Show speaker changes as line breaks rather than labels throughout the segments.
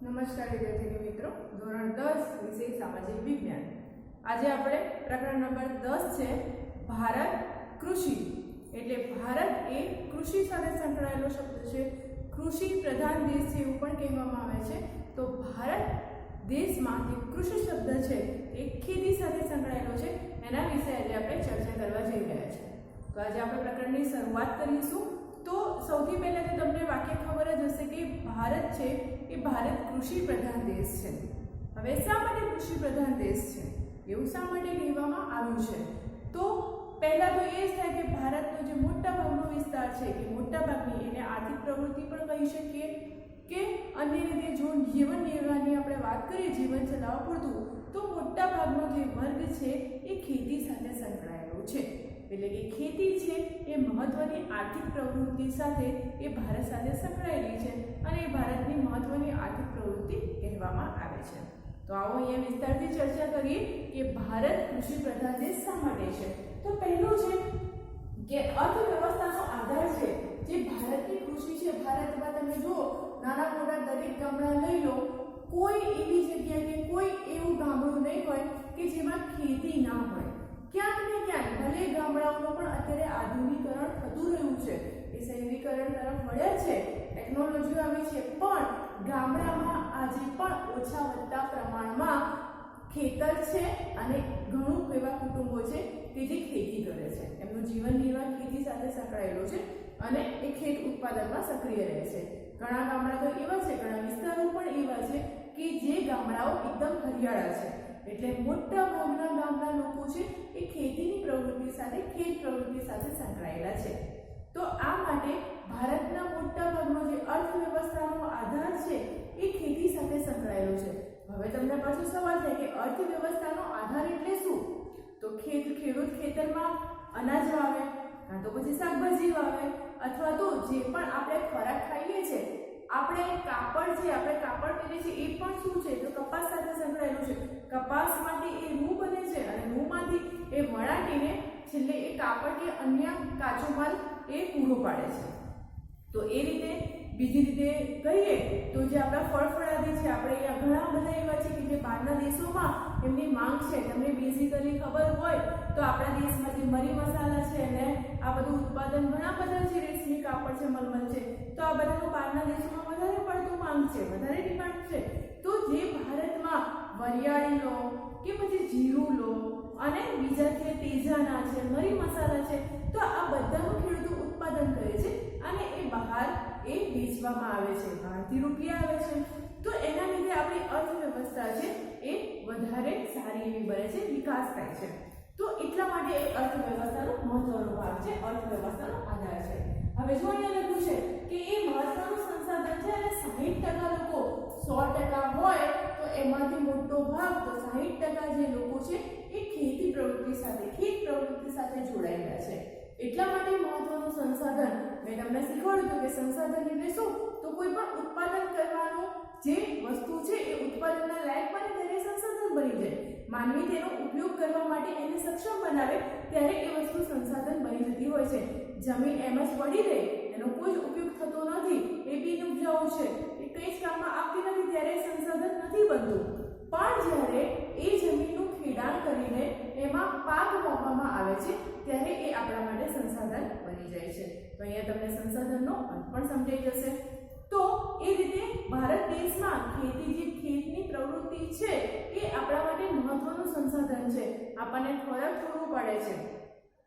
નમસ્કાર વિદ્યાર્થી મિત્રો, ધોરણ 10 વિષય સામાજિક વિજ્ઞાન. આજે આપણે પ્રકરણ નંબર 10 છે ભારત કૃષિ. એટલે ભારત એ કૃષિ સાથે સંકળાયેલો શબ્દ છે. કૃષિ પ્રધાન દેશ છે એવું પણ કહેવામાં આવે છે. તો ભારત દેશમાં જે કૃષિ શબ્દ છે એ ખેતી સાથે સંકળાયેલો છે. એના વિશે આજે આપણે ચર્ચા કરવા જઈ રહ્યા છીએ. તો આજે આપણે પ્રકરણની શરૂઆત કરીશું. તો સૌથી પહેલા તો તમને વાક્ય ખબર જ હશે કે ભારત છે એ ભારત કૃષિ પ્રધાન દેશ છે. હવે શા માટે કૃષિ પ્રધાન દેશ છે એવું શા માટે કહેવામાં આવ્યું છે? તો પહેલા તો એ જ થાય કે ભારતનો જે મોટા ભાગનો વિસ્તાર છે કે મોટા ભાગની એને આર્થિક પ્રવૃત્તિ પણ કહી શકીએ કે અન્ય રીતે જો જીવન નિર્વાહની આપણે વાત કરીએ, જીવન ચલાવવા પૂરતું, તો મોટા ભાગનો જે વર્ગ છે એ ખેતી સાથે સંકળાયેલો છે. એટલે કે ખેતી છે એ મહત્વની આર્થિક પ્રવૃત્તિ સાથે એ ભારત સાથે સંકળાયેલી છે અને એ ભારતની મહત્વની આર્થિક પ્રવૃત્તિ કહેવામાં આવે છે. તો આવો અહીંયા વિસ્તારથી ચર્ચા કરીએ કે ભારત કૃષિ પ્રધાન દેશ શા માટે છે. તો પહેલું છે કે અર્થવ્યવસ્થાનો આધાર છે જે ભારતની કૃષિ છે. ભારતમાં તમે જુઓ, નાના મોટા દરેક ગામડા લઈ લો, કોઈ એવી જગ્યા કે કોઈ એવું ગામડું નહીં હોય કે જેમાં ખેતી ના હોય. ક્યાંક ને ક્યાંક ભલે ગામડાઓનું પણ અત્યારે આધુનિકરણ થતું રહ્યું છે, એ શહેરીકરણ તરફ વળ્યા છે, ટેકનોલોજી આવી છે, પણ ગામડામાં આજે પણ ઓછા વધતા પ્રમાણમાં ખેતર છે અને ઘણું એવા કુટુંબો છે કે જે ખેતી કરે છે. એમનું જીવન નિર્વાહ ખેતી સાથે સંકળાયેલો છે અને એ ખેત ઉત્પાદનમાં સક્રિય રહે છે. ઘણા ગામડા તો એવા છે, ઘણા વિસ્તારો પણ એવા છે કે જે ગામડાઓ એકદમ હરિયાળા છે. એટલે મોટા ભાગના ગામના લોકો છે એ ખેતીની પ્રવૃત્તિ સાથે, ખેત પ્રવૃત્તિ સાથે સંકળાયેલા છે. તો આ માટે ભારતના મોટા ભાગનો જે અર્થવ્યવસ્થાનો આધાર છે એ ખેતી સાથે સંકળાયેલો છે. હવે તમને પાછો સવાલ થાય કે અર્થવ્યવસ્થાનો આધાર એટલે શું? તો ખેડૂત ખેતરમાં અનાજ વાવે, કાં તો પછી શાકભાજી વાવે, અથવા તો જે પણ આપણે ખોરાક ખાઈએ છીએ, આપણે કાપડ પહેરીએ છીએ, એ પણ શું છે? તો કપાસ સાથે સંકળાયેલું છે. કપાસમાંથી એ રૂ બને છે અને રૂમાંથી એ વણાટીને છેલ્લે એ કાપડ કે અન્ય કાચો માલ એ પૂરો પાડે છે. તો એ રીતે બીજી રીતે કહીએ તો જે આપણા ફળફળાદી છે, આપણે અહીંયા ઘણા બધા એવા છે કે જે બહારના દેશોમાં એમની માંગ છે. તમને બેઝિકલી ખબર હોય તો આપણા દેશમાં જે મરી મસાલા છે અને આ બધું ઉત્પાદન ઘણા બધા છે, રેશમી કાપડ છે, મલમલ છે, તો આ બધાનું બહારના દેશોમાં વધારે પડતું માંગ છે, વધારે ડિમાન્ડ છે. તો જે ભારતમાં વરિયાળી લો કે પછી જીરું લો અને બીજા છે તેજાના છે, મરી મસાલા છે, તો આ બધાનું ખેડૂતો ઉત્પાદન કરે છે અને એ બહાર એ વેચવામાં આવે છે, બહારથી રૂપિયા આવે છે. તો એના લીધે આપણી અર્થવ્યવસ્થા છે એ વધારે સારી એવી બને છે, વિકાસ થાય છે. તો એટલા માટે એ અર્થવ્યવસ્થાનો મહત્વનો ભાગ છે, અર્થવ્યવસ્થાનો આધાર છે. હવે જો અહીંયા લખ્યું છે કે એ મહત્વનું સંસાધન છે અને 60% લોકો 100% હોય તો એમાંથી મોટો ભાગ, તો 60% જે લોકો છે એ ખેતી પ્રવૃત્તિ સાથે, ખેત પ્રવૃત્તિ સાથે જોડાયેલા છે. એટલા માટે મહત્વનું સંસાધન મેં તમને શીખવાડ્યું હતું કે સંસાધન એટલે શું? તો કોઈ પણ ઉત્પાદન કરવાનું જે વસ્તુ છે એ ઉત્પાદનના લાયક બને ત્યારે સંસાધન બની જાય. માનવી તેનો ઉપયોગ કરવા માટે એને સક્ષમ બનાવે ત્યારે એ વસ્તુ સંસાધન બની જતી હોય છે. જમીન એમ જ પડી રહે, એનો કોઈ જ ઉપયોગ થતો નથી, એ બિનઉપજાઉ છે, એ કંઈ જ કામમાં આવતી નથી, ત્યારે સંસાધન નથી બનતું. પણ જ્યારે એ જમીનનું ખેડાણ કરીને એમાં પાક વાવવામાં આવે છે ત્યારે એ આપણા માટે સંસાધન બની જાય છે. તો અહીંયા તમને સંસાધનનો અર્થ પણ સમજાઈ જશે. તો એ રીતે ભારત દેશમાં ખેતી, જે ખેતની પ્રવૃત્તિ છે એ આપણા માટે મહત્વનું સંસાધન છે. આપણને ખોરાક પૂરો પાડે છે,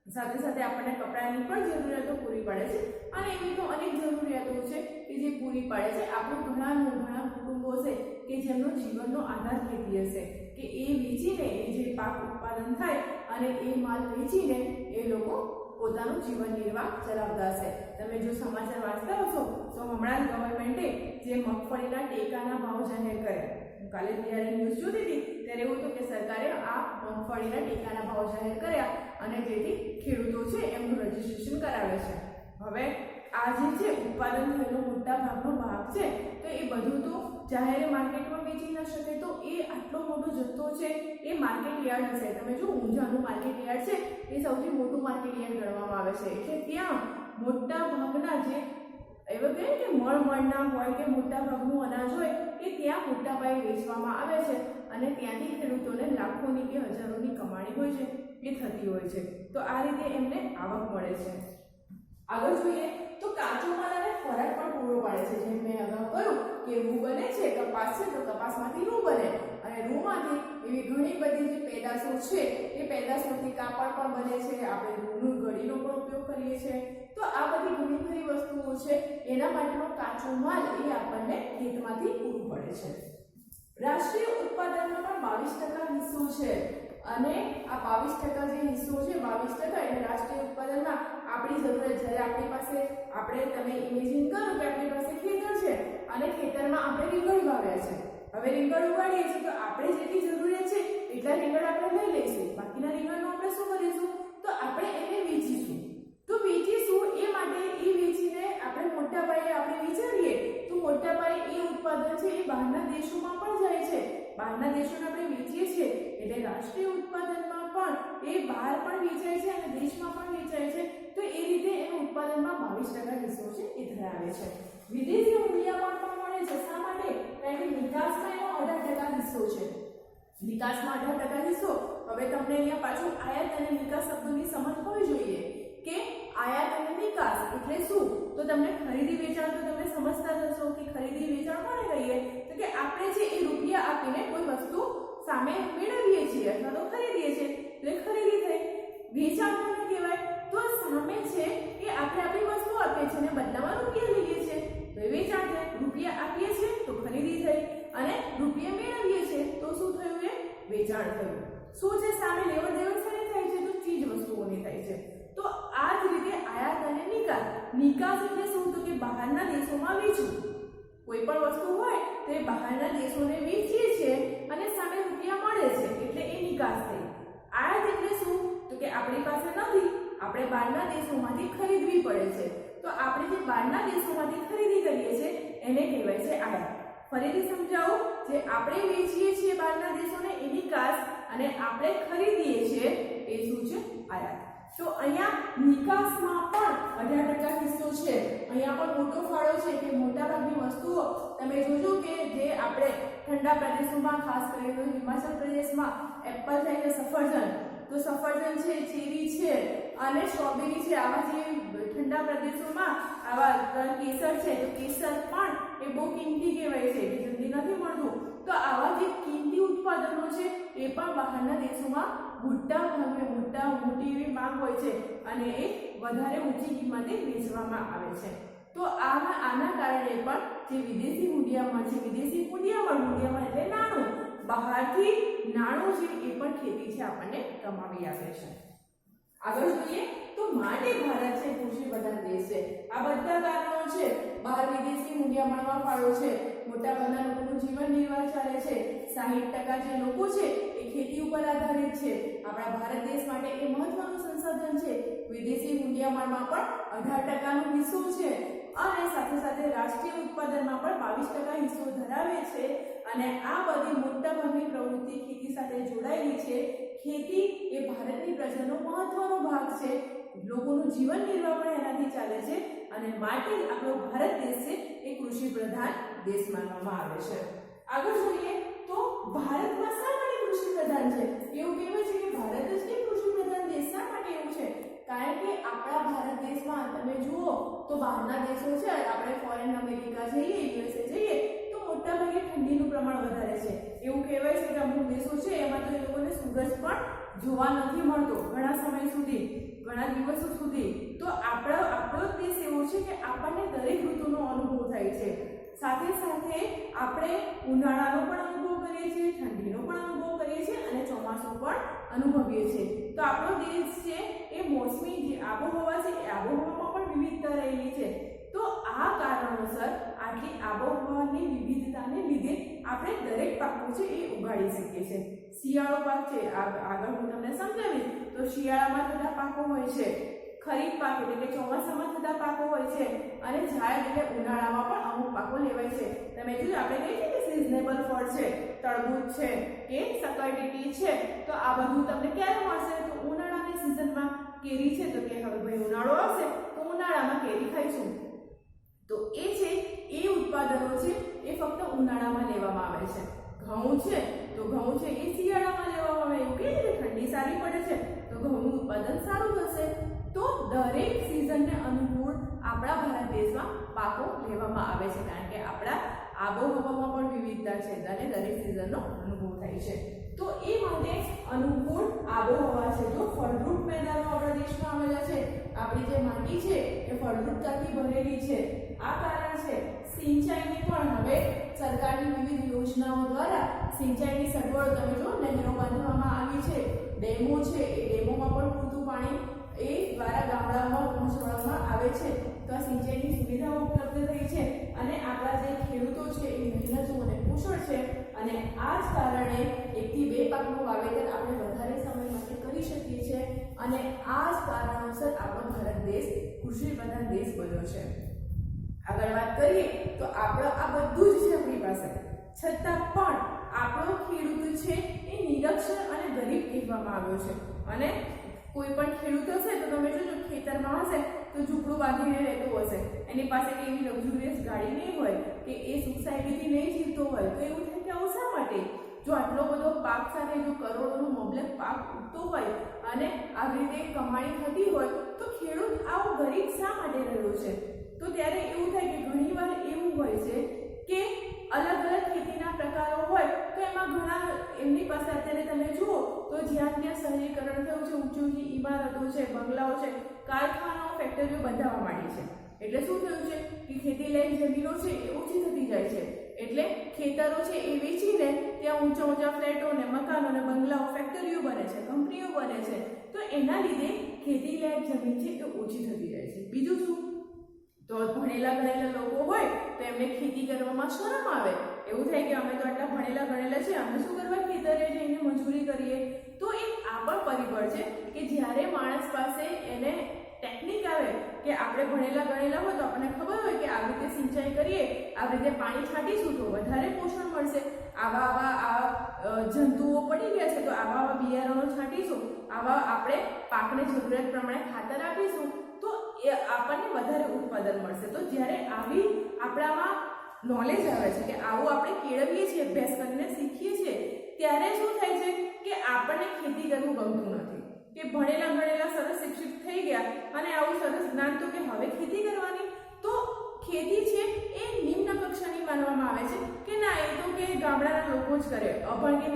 સાથે સાથે આપણને કપડાની પણ જરૂરિયાતો પૂરી પાડે છે અને એવી તો અનેક જરૂરિયાતો છે કે જે પૂરી પાડે છે. આપણું ઘણા કુટુંબો છે કે જેમનો જીવનનો આધાર ખેતી હશે, કે એ વેચીને એ જે પાક ઉત્પાદન થાય અને એ માલ વેચીને એ લોકો પોતાનું જીવન નિર્વાહ ચલાવતા હશે. તમે જો સમાચાર વાંચતા હશો તો હમણાં જ ગવર્મેન્ટે જે મગફળીના ટેકાના ભાવ જાહેર કર્યા, હું કાલે જ્યારે ન્યૂઝ જોતી હતી ત્યારે એવું હતું કે સરકારે આ મગફળીના ટેકાના ભાવ જાહેર કર્યા અને તેથી ખેડૂતો છે એમનું રજીસ્ટ્રેશન કરાવે છે. હવે આ જે છે ઉત્પાદન થયેલો મોટા ભાગનો ભાગ છે તો એ બધું તો જાહેર માર્કેટમાં વેચી ન શકે. તો એ આટલો મોટો જથ્થો છે એ માર્કેટ યાર્ડ હશે. તમે જો ઊંઝાનું માર્કેટ યાર્ડ છે એ સૌથી મોટું માર્કેટ યાર્ડ ગણવામાં આવે છે. એટલે ત્યાં મોટા ભાગના જે એવા કહે કે મળના હોય કે મોટા ભાગનું અનાજ હોય એ ત્યાં મોટા પાયે વેચવામાં આવે છે અને ત્યાંથી ખેડૂતોને લાખોની કે હજારોની કમાણી હોય છે એ થતી હોય છે. તો આ રીતે એમને આવક મળે છે. આગળ જોઈએ તો કાચો માલ અને ખોરાક પણ પૂરો પાડે છે. જેમ મેં અગાઉ કહ્યું કે રૂ બને છે, કપાસ છે તો કપાસમાંથી રૂ બને અને રૂમાંથી એવી ઘણી બધી જે પેદાશો છે એ પેદાશોથી કાપડ પણ બને છે. આપણે રૂનું ગળીનો પણ ઉપયોગ કરીએ છીએ. તો આ બધી ઘણી ખરી વસ્તુઓ છે એના માટેનો કાચો માલ એ આપણને ખેતમાંથી પૂરું પડે છે. રાષ્ટ્રીય ઉત્પાદનમાં પણ 22% હિસ્સો છે અને આ 22% જે હિસ્સો છે 22% એટલે રાષ્ટ્રીય ઉત્પાદનમાં આપણી જરૂરિયાત જ્યારે આપણી પાસે તમે ઇમેજિન કરો કે આપણી પાસે ખેતર છે અને ખેતરમાં આપણે રીંગણ વાવ્યા છે. હવે રીંગણ ઉગાડીએ છીએ તો આપણે જેટલી જરૂરિયાત છે એટલા રીંગણ આપણે લઈ લઈશું. બાકીના રીંગણનો આપણે શું કરીશું તો આપણે એને વેચીશું. તો વેચીશું એ માટે એ વેચીને આપણે મોટા પાયે આપણે વિચારીએ તો મોટા પાયે એ ઉત્પાદન છે એ બહારના દેશોમાં પણ જાય છે. બહારના દેશોને આપણે વેચીએ છીએ એટલે રાષ્ટ્રીય ઉત્પાદનમાં પણ એ બહાર પણ વેચાય છે અને દેશમાં પણ વેચાય છે. તો એ રીતે એનું ઉત્પાદનમાં 22% હિસ્સો છે એ ધરાવે છે. વિદેશી મૂલ્યમાં પણ મળે છે. શા માટે? કારણ કે નિકાસમાં એનો 18% હિસ્સો છે. નિકાસમાં 18% હિસ્સો. હવે તમને અહીંયા પાછું આયાત અને નિકાસ શબ્દોની સમજ હોવી જોઈએ કે આયાત અને નિકાસ એટલે શું. તો તમને ખરીદી વેચાણ તો તમે સમજતા જ હશો કે ખરીદી વેચાણ કોને કહીએ તો કે આપણે છે એ રૂપિયા આપીને કોઈ વસ્તુ સામે મેળવીએ છીએ અથવા તો ખરીદીએ છીએ એટલે ખરીદી થઈ. વેચાણ કોને કહેવાય? તો સામે છે એ આપણે આપણી વસ્તુ આપીએ છીએ અને બદલામાં રૂપિયા લઈએ છીએ તો એ વેચાણ થાય. રૂપિયા આપીએ છીએ તો ખરીદી થઈ અને રૂપિયા મેળવીએ છીએ તો શું થયું? એ વેચાણ થયું. શું છે? સામે લેવડ દેવડ શેની થાય છે? તો ચીજ વસ્તુઓની થાય છે. તો આ જ રીતે આયાત અને નિકાસ. નિકાસ એટલે શું? તો કે બહારના દેશોમાં વેચવું. કોઈ પણ વસ્તુ હોય તો એ બહારના દેશોને વેચીએ છીએ અને સામે રૂપિયા મળે છે એટલે એ નિકાસ થઈ. આયાત એટલે શું? તો કે આપણી પાસે નથી, આપણે બહારના દેશોમાંથી ખરીદવી પડે છે. તો આપણે જે બહારના દેશોમાંથી ખરીદી કરીએ છીએ એને કહેવાય છે આયાત. ફરીથી સમજાવો, જે આપણે વેચીએ છીએ બહારના દેશોને એ નિકાસ અને આપણે ખરીદીએ છીએ એ શું છે? આયાત. તો અહીંયા નિકાસમાં પણ 18% હિસ્સો છે. અહીંયા પણ મોટો ફાળો છે કે મોટાભાગની વસ્તુઓ તમે જોજો કે જે આપણે ઠંડા પ્રદેશોમાં ખાસ કરીને હિમાચલ પ્રદેશમાં એપલ છે કે સફરજન, તો સફરજન છે, ચેરી છે અને સ્ટ્રોબેરી છે, આવા જે ઠંડા પ્રદેશોમાં આવા કેસર છે તો કેસર પણ એ બહુ કિંમતી કહેવાય છે કે જલ્દી નથી મળતું. તો આવા જે કિંમતી ઉત્પાદનો છે એ પણ બહારના દેશોમાં મોટી એવી માંગ હોય છે અને એ વધારે ઊંચી કિંમતે વેચવામાં આવે છે. તો આના કારણે પણ જે વિદેશી મૂલ્યમાં છે, વિદેશી મૂલ્યમાં એટલે નાણું, બહારથી નાણું છે એ પણ ખેતી છે આપણને કમાવી આપે છે. આગળ જોઈએ તો માટે ભારત છે કૃષિ પ્રધાન દેશ છે. આ બધા કારણો છે. બહાર વિદેશી મૂલ્યમાં ફાળો છે, મોટાભાગના લોકોનું જીવન નિર્વાહ ચાલે છે, 60% જે લોકો છે એ ખેતી ઉપર આધારિત છે. આપણા ભારત દેશ માટે એ મહત્વનું સંસાધન છે. વિદેશી મૂલ્યમાં પણ 18% હિસ્સો છે અને સાથે સાથે રાષ્ટ્રીય ઉત્પાદનમાં પણ 22% હિસ્સો ધરાવે છે. અને આ બધી મોટાભાગની પ્રવૃત્તિ ખેતી સાથે જોડાયેલી છે. ખેતી એ ભારતની પ્રજાનો મહત્વનો ભાગ છે. લોકોનું જીવન નિર્વાહ પણ એનાથી ચાલે છે અને માટે આપણો ભારત દેશ છે એ કૃષિ પ્રધાન દેશ માનવામાં આવે છે. આગળ જોઈએ તો ભારતમાં શા માટે કૃષિ પ્રધાન છે? એવું કહેવાય છે કે ભારત જ કે કૃષિ પ્રધાન દેશ. શા માટે એવું છે? કારણ કે આપણા ભારત દેશમાં તમે જુઓ તો બહારના દેશો છે, આપણે ફોરેન અમેરિકા જઈએ, યુએસએ જઈએ તો મોટાભાગે ઠંડીનું પ્રમાણ વધારે છે. એવું કહેવાય છે કે અમુક દેશો છે એમાં તો એ લોકોને સૂરજ પણ જોવા નથી મળતો ઘણા સમય સુધી, ઘણા દિવસો સુધી. તો આપણો દેશ એવો છે કે આપણને દરેક ઋતુનો અનુભવ થાય છે. સાથે સાથે આપણે ઉનાળાનો પણ અનુભવ કરીએ છીએ, ઠંડીનો પણ અનુભવ કરીએ છીએ અને ચોમાસું પણ અનુભવીએ છીએ. તો આપણો દેશ છે એ મોસમી જે આબોહવા છે એ આબોહવામાં પણ વિવિધતા રહેલી છે. તો આ કારણોસર આટલી આબોહવાની વિવિધતાને લીધે આપણે દરેક પાકો છે એ ઉગાડી શકીએ છીએ. શિયાળો પાક છે, આગળ હું તમને સમજાવીશ. તો શિયાળામાં થતા પાકો હોય છે, ખરીફ પાક એટલે કે ચોમાસામાં થતા પાકો હોય છે અને જાયદ એટલે ઉનાળામાં પણ અમુક પાકો લેવાય છે. તમે જોયું આપણે કહીએ છીએ કે સિઝનેબલ ફળ છે, તરબૂચ છે કે સકરટેટી છે, તો આ બધું તમને ક્યારે મળશે? તો ઉનાળાની સિઝનમાં. કેરી છે તો કે હવે ભાઈ ઉનાળો આવશે તો ઉનાળામાં કેરી ખાઈશું. તો એ છે એ ઉત્પાદન ઉત્પાદનો છે એ ફક્ત ઉનાળામાં લેવામાં આવે છે. ઘઉં છે તો ઘઉં છે એ શિયાળામાં લેવામાં આવે. એવું કે ઠંડી સારી પડે છે તો ઘઉંનું ઉત્પાદન સારું થશે. તો દરેક સિઝનને અનુકૂળ આપણા ભારત દેશમાં પાકો લેવામાં આવે છે, કારણ કે આપણા આબોહવામાં પણ વિવિધતા છે અને દરેક સિઝનનો અનુભવ થાય છે. તો એ માટે અનુકૂળ આબોહવા છે. જો ફળદ્રુપ મેદાનો આપણા દેશમાં આવેલા છે, આપણી જે માટી છે એ ફળદ્રુપતાથી ભરેલી છે. આ કારણ છે. સિંચાઈની પણ હવે સરકારની વિવિધ યોજનાઓ દ્વારા સિંચાઈની સગવડ, તમે જો નહેરો બાંધવામાં આવી છે, ડેમો છે, એ ડેમોમાં પણ પૂરતું પાણી એ દ્વારા ગામડાઓમાં પહોંચાડવામાં આવે છે. તો આ સિંચાઈની સુવિધાઓ ઉપલબ્ધ થઈ છે અને આપણા જે ખેડૂતો છે એ મહેનતુ અને કુશળ છે અને આ જ કારણે 1 થી 2 પાકનું વાવેતર આપણે વધારે સમય માટે કરી શકીએ છીએ અને આ જ કારણોસર આપણો ભારત દેશ કૃષિ પ્રધાન દેશ બન્યો છે. આગળ વાત કરીએ તો આપણો આ બધું જ છે આપણી પાસે, છતાં પણ આપણો ખેડૂત છે એ નિરક્ષર અને ગરીબ કહેવામાં આવ્યો છે. અને કોઈ પણ ખેડૂત હશે તો તમે જોજો ખેતરમાં હશે તો ઝૂંપડું બાંધીને રહેતો હશે, એની પાસે કે એવી લક્ઝુરિયસ ગાડી નહીં હોય કે એ સુખ શાંતિથી નહીં જીવતો હોય. તો એવું થાય કે આવું શા માટે? જો આટલો બધો પાક સાથે જો કરોડોનો મબલક પાક ઉગતો હોય અને આવી રીતે કમાણી થતી હોય તો ખેડૂત આવો ગરીબ શા માટે રહ્યો છે? તો ત્યારે એવું થાય કે ઘણીવાર એવું હોય છે કે અલગ અલગ ખેતીના પ્રકારો હોય તો એમાં ઘણા એમની પાસે અત્યારે તમે જુઓ તો જ્યાં ત્યાં શહેરીકરણ થયું છે, ઊંચી ઊંચી ઇમારતો છે, બંગલાઓ છે, કારખાનાઓ, ફેક્ટરીઓ બંધાવવા માંડી છે. એટલે શું થયું છે કે ખેતી લાયક જમીનો છે એ ઓછી થતી જાય છે. એટલે ખેતરો છે એ વેચીને ત્યાં ઊંચા ઊંચા ફ્લેટો ને મકાનો ને બંગલાઓ, ફેક્ટરીઓ બને છે, કંપનીઓ બને છે. તો એના લીધે ખેતી લાયક જમીન છે એ ઓછી થતી જાય છે. બીજું શું? તો ભણેલા ગણેલા લોકો હોય તો એમને ખેતી કરવામાં શરમ આવે. એવું થાય કે અમે તો આટલા ભણેલા ગણેલા છે, અમે શું કરવા ખેતરે જઈને મજૂરી કરીએ? તો એક આ પણ પરિબળ છે કે જ્યારે માણસ પાસે એને ટેકનિક આવે કે આપણે ભણેલા ગણેલા હોય તો આપણને ખબર હોય કે આવી રીતે સિંચાઈ કરીએ, આવી રીતે પાણી છાંટીશું તો વધારે પોષણ મળશે, આવા જંતુઓ પડી ગયા છે તો આવા બિયારણો છાંટીશું, આવા આપણે પાકને જરૂરિયાત પ્રમાણે ખાતર આપીશું તો એ આપણને વધારે ઉત્પાદન મળશે. તો જ્યારે આવી આપણામાં નોલેજ આવે છે કે આવું આપણે કેળવીએ છીએ, અભ્યાસ કરીને શીખીએ છીએ, ત્યારે શું થાય છે કે આપણને ખેતી કરવું ગમતું નથી. કે ભણેલા ગણેલા સરસ શિક્ષિત થઈ ગયા અને આવું સરસ જ્ઞાન તો કે હવે ખેતી કરવાની, તો ખેતી છે એ નિમ્ન કક્ષાની માનવામાં આવે છે કે ના એ તો કે ગામડાના લોકો જ કરે, અભણ કે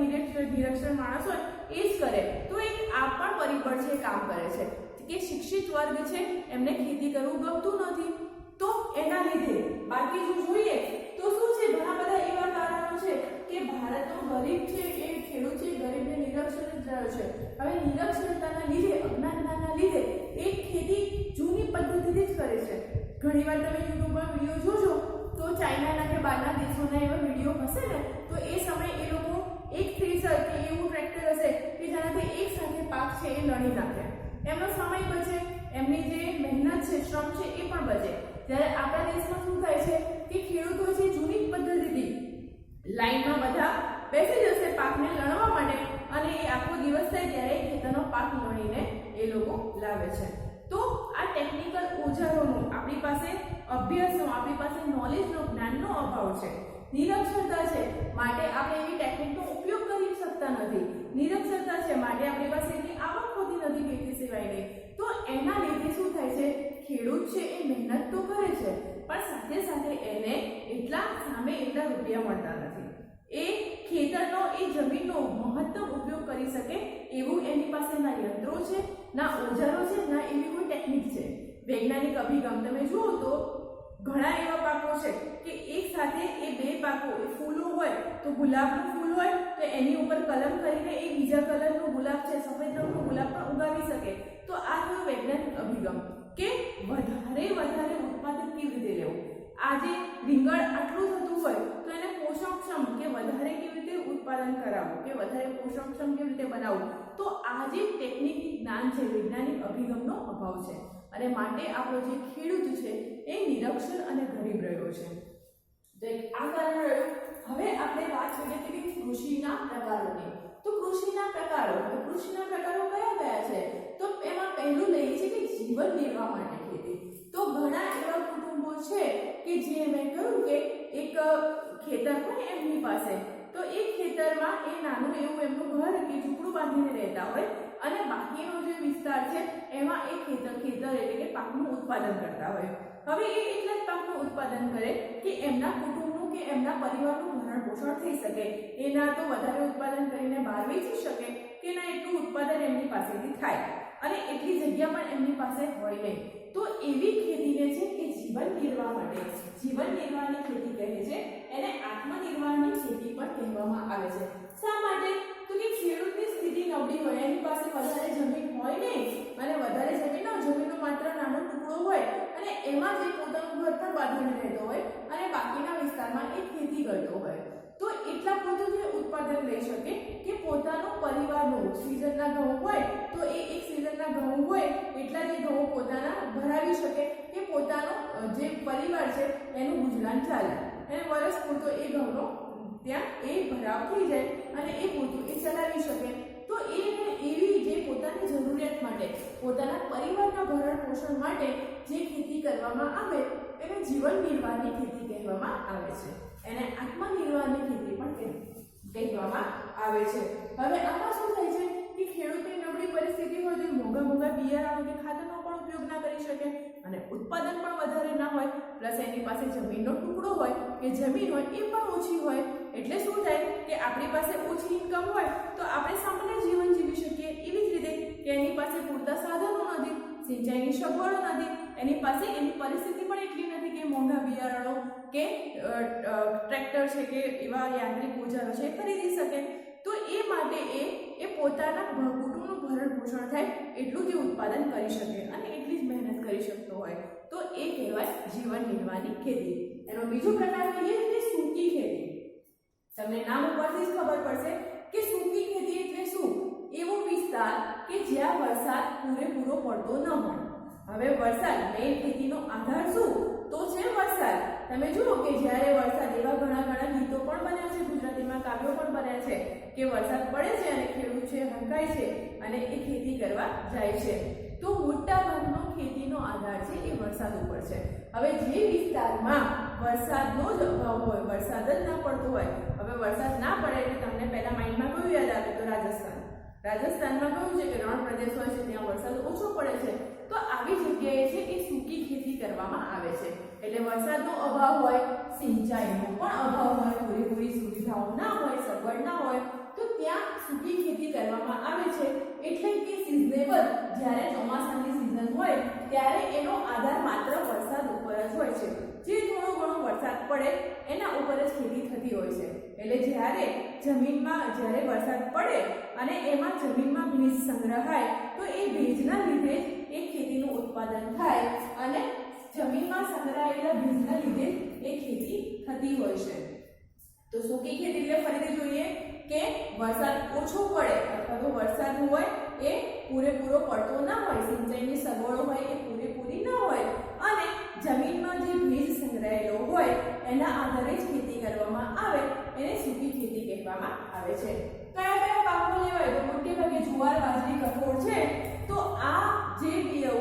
નિરક્ષર માણસ હોય એ જ કરે. તો એક આ પણ પરિબળ છે કામ કરે છે કે શિક્ષિત વર્ગ છે એમને ખેતી કરવું ગમતું નથી. તો એના લીધે બાકી જો જોઈએ તો શું છે, ઘણા બધા એવા કારણો છે કે ભારતનો ગરીબ છે એ ખેડૂત છે ગરીબને નિરક્ષર જ રહ્યો છે. હવે નિરક્ષરતાના લીધે, અજ્ઞાનતાના લીધે એ ખેતી જૂની પદ્ધતિથી જ કરે છે. ઘણીવાર તમે યુટ્યુબમાં વિડીયો જોજો તો ચાઇનાના કે બહારના દેશોના એવા વિડીયો હશે ને તો એ સમયે એ લોકો એક થ્રેશર કે એવું ટ્રેક્ટર હશે કે જેનાથી એક સાથે પાક છે એ લણી નાખે. એમનો સમય બચે, એમની જે મહેનત છે, શ્રમ છે એ પણ બચે. જ્યારે આપણા દેશમાં શું થાય છે કે ખેડૂતો છે જૂની પદ્ધતિથી લાઈનમાં બધા બેસી જશે પાકને લણવા માટે અને એ આખો દિવસ થાય ત્યારે ખેતરનો પાક લણીને એ લોકો લાવે છે. તો આ ટેકનિકલ ઓજારોનો આપણી પાસે અભ્યાસનો, આપણી પાસે નોલેજનો, જ્ઞાનનો અભાવ છે. નિરક્ષરતા છે માટે આપણે એવી ટેકનિકનો ઉપયોગ કરી શકતા નથી. નિરક્ષરતા છે માટે આપણી પાસે એની આવક હોતી નથી ખેતી સિવાયની. તો એના લીધે શું થાય છે, ખેડૂત છે એ મહેનત તો કરે છે પણ સાથે સાથે એને એટલા રૂપિયા મળતા નથી. એ ખેતરનો, એ જમીનનો મહત્તમ ઉપયોગ કરી શકે એવું એની પાસે ના યંત્રો છે, ના ઓજારો છે, ના એવી કોઈ ટેકનિક છે. વૈજ્ઞાનિક અભિગમ તમે જુઓ તો ઘણા એવા પાકો છે કે એક સાથે એ 2 પાકો, એ ફૂલો હોય તો ગુલાબનું ફૂલ હોય તો એની ઉપર કલમ કરીને એ બીજા કલરનું ગુલાબ છે, સફેદ રંગનું ગુલાબ પણ ઉગાવી શકે. તો આ થયો વૈજ્ઞાનિક અભિગમ કે વધારે ઉત્પાદન કેવી રીતે લેવું. આજે રીંગણ આટલું થતું હોય તો એને પોષણક્ષમ કે વધારે કેવી રીતે ઉત્પાદન કરાવવું, કે વધારે પોષણક્ષમ કેવી રીતે બનાવવું. તો આ જે ટેકનિકલ જ્ઞાન છે, વૈજ્ઞાનિક અભિગમનો અભાવ છે અને માટે આપણો જે ખેડૂત છે એ નિરક્ષર અને ગરીબ રહ્યો છે. તો આ કારણ રહ્યું. હવે આપણે વાત કરીએ કે કૃષિના પ્રકારોની. તો કૃષિના પ્રકારો કયા કયા છે? તો એમાં પહેલું લઈએ છે કે જીવન નિર્વાહ માટે ખેતી. તો ઘણા એવા કુટુંબો છે કે જે મેં કહ્યું કે એક ખેતર હોય એમની પાસે, તો એ ખેતરમાં એ નાનું એવું એમનું ઘર કે ઝૂંપડું બાંધીને રહેતા હોય અને બાકીનો જે વિસ્તાર છે એમાં એ ખેતર એટલે કે પાકનું ઉત્પાદન કરતા હોય. હવે એ એટલા જ પાકનું ઉત્પાદન કરે કે એમના કુટુંબનું કે એમના પરિવારનું ભરણ પોષણ થઈ શકે. એ ના તો વધારે ઉત્પાદન કરીને બહાર વેચી શકે કે ના એટલું ઉત્પાદન એમની પાસેથી થાય અને એટલી જગ્યા પણ એમની પાસે હોય નહીં. તો એવી ખેતીને છે એ જીવન નિર્વાહ માટે, જીવન નિર્વાહની ખેતી કહે છે. એને આત્મનિર્વાહની ખેતી પણ કહેવામાં આવે છે. શા માટે? તો કે ખેડૂતની સ્થિતિ નબળી હોય, એની પાસે વધારે જમીન હોય નહીં અને વધારે જમીનનો માત્ર નાનો ટુકડો હોય અને એમાં જે પોતાનું ઘર પણ બાંધીને રહેતો હોય અને બાકીના વિસ્તારમાં એ ખેતી કરતો હોય, તો એટલા પૂરતું જે ઉત્પાદન લઈ શકે કે પોતાનો પરિવારનું સિઝનના ઘઉં હોય તો એ એક સિઝનના ઘઉં હોય એટલા જે ઘઉં પોતાના ભરાવી શકે કે પોતાનો જે પરિવાર છે એનું ગુજરાન ચાલે અને વર્ષ પૂરતો એ ઘઉંનો ત્યાં એ ભરાવ થઈ જાય અને એ પૂરતું એ ચલાવી શકે. તો એવી જે પોતાની જરૂરિયાત માટે, પોતાના પરિવારના ભરણ પોષણ માટે જે ખેતી કરવામાં આવે એને જીવન નિર્વાહની ખેતી કહેવામાં આવે છે. એને આત્મનિર્વાહની ખેતી પણ કહેવામાં આવે છે. હવે આમાં શું થાય છે કે ખેડૂતની નબળી પરિસ્થિતિ હોય તો મોંઘા બિયારણો કે ખાતરનો પણ ઉપયોગ ના કરી શકે અને ઉત્પાદન પણ વધારે ના હોય, પ્લસ એની પાસે જમીનનો ટુકડો હોય કે જમીન હોય એ પણ ઓછી હોય. એટલે શું થાય કે આપણી પાસે ઓછી ઇન્કમ હોય તો આપણે સામાન્ય જીવન જીવી શકીએ. એવી જ રીતે કે એની પાસે પૂરતા સાધનો નથી, સિંચાઈની સગવડો નથી, એની પાસે એની પરિસ્થિતિ પણ એટલી નથી કે મોંઘા બિયારણો કે ટ્રેક્ટર છે કે એવા યાંત્રિક ઓજારો છે ખરીદી શકે. તો એ માટે એ પોતાના કુટુંબનું ભરણ પોષણ થાય એટલું જ ઉત્પાદન કરી શકે અને એટલી જ મહેનત કરી શકતો હોય, તો એ કહેવાય જીવન નિર્વાહની ખેતી. એનો બીજો પ્રકાર કહીએ કે સૂકી ખેતી. તમને નામ ઉપરથી જ ખબર પડશે કે સૂકી ખેતી એટલે શું? એવો વિસ્તાર કે જ્યાં વરસાદ પૂરેપૂરો પડતો ન હોય. હવે વરસાદ મેઇન ખેતીનો આધાર શું? તો છે વરસાદ. તમે જુઓ કે જ્યારે વરસાદ, એવા ઘણા ગીતો પણ બન્યા છે, ગુજરાતીમાં કાવ્યો પણ બન્યા છે કે વરસાદ પડે છે અને ખેડૂત છે હંકાય છે અને એ ખેતી કરવા જાય છે. તો મોટા ભાગનો ખેતીનો આધાર છે એ વરસાદ ઉપર છે. હવે જે વિસ્તારમાં વરસાદનો જ અભાવ હોય, વરસાદ જ ના પડતો હોય, હવે વરસાદ ના પડે એટલે તમને પહેલા માઇન્ડમાં કયું યાદ આવે? તો રાજસ્થાનમાં કયું છે કે રણ પ્રદેશ હોય છે, ત્યાં વરસાદ ઓછો પડે છે. તો આવી જગ્યાએ છે એ સૂકી ખેતી કરવામાં આવે છે. એટલે વરસાદનો અભાવ હોય, સિંચાઈનો પણ અભાવ હોય, પૂરેપૂરી સુવિધાઓ ના હોય, સગવડ ના હોય, તો ત્યાં સૂકી ખેતી કરવામાં આવે છે. એટલે કે સિઝનેબલ, જ્યારે ચોમાસાની સિઝન હોય ત્યારે એનો આધાર માત્ર વરસાદ ઉપર જ હોય છે. જે થોડો ઘણો વરસાદ પડે એના ઉપર જ ખેતી થતી હોય છે. એટલે જ્યારે વરસાદ પડે અને એમાં જમીનમાં ભેજ સંગ્રહાય તો એ ભેજના લીધે જ એ ખેતીનું ઉત્પાદન થાય અને જમીનમાં સંગ્રહાયેલા ભેજના લીધે એ ખેતી થતી હોય છે. તો સૂકી ખેતી એટલે ફરીથી જોઈએ કે વરસાદ ઓછો પડે અથવા તો વરસાદ હોય એ પૂરેપૂરો પડતો ના હોય, સિંચાઈની સગવડો હોય એ પૂરેપૂરી ના હોય અને જમીનમાં જે ભેજ સંગ્રહાયેલો હોય એના આધારે જ ખેતી કરવામાં આવે, એને સૂકી ખેતી કહેવામાં આવે છે. કયા પાકો લેવાય? તો મોટે ભાગે જુવાર, બાજરી, કઠોળ છે. તો આ જે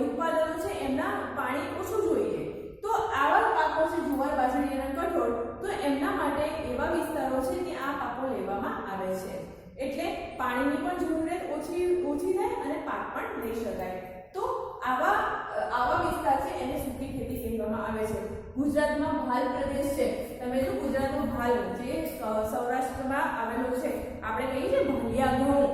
ઉત્પાદનો છે એમના પાણી ઓછું જોઈએ. તો આવા પાકો છે જુવાર, બાજરી અને કઠોળ, તો એમના માટે એવા વિસ્તારો છે કે આ પાકો લેવામાં આવે છે. એટલે પાણીની પણ જરૂરિયાત ઓછી થાય અને પાક પણ લઈ શકાય. તો આવા વિસ્તાર છે એને સૂકી ખેતી કહેવામાં આવે છે. ગુજરાતમાં ભાલ પ્રદેશ છે. તમે જો ગુજરાતનો ભાલ જે સૌરાષ્ટ્રમાં આવેલો છે, આપણે કહીએ છીએ ભાલિયા ઘઉં,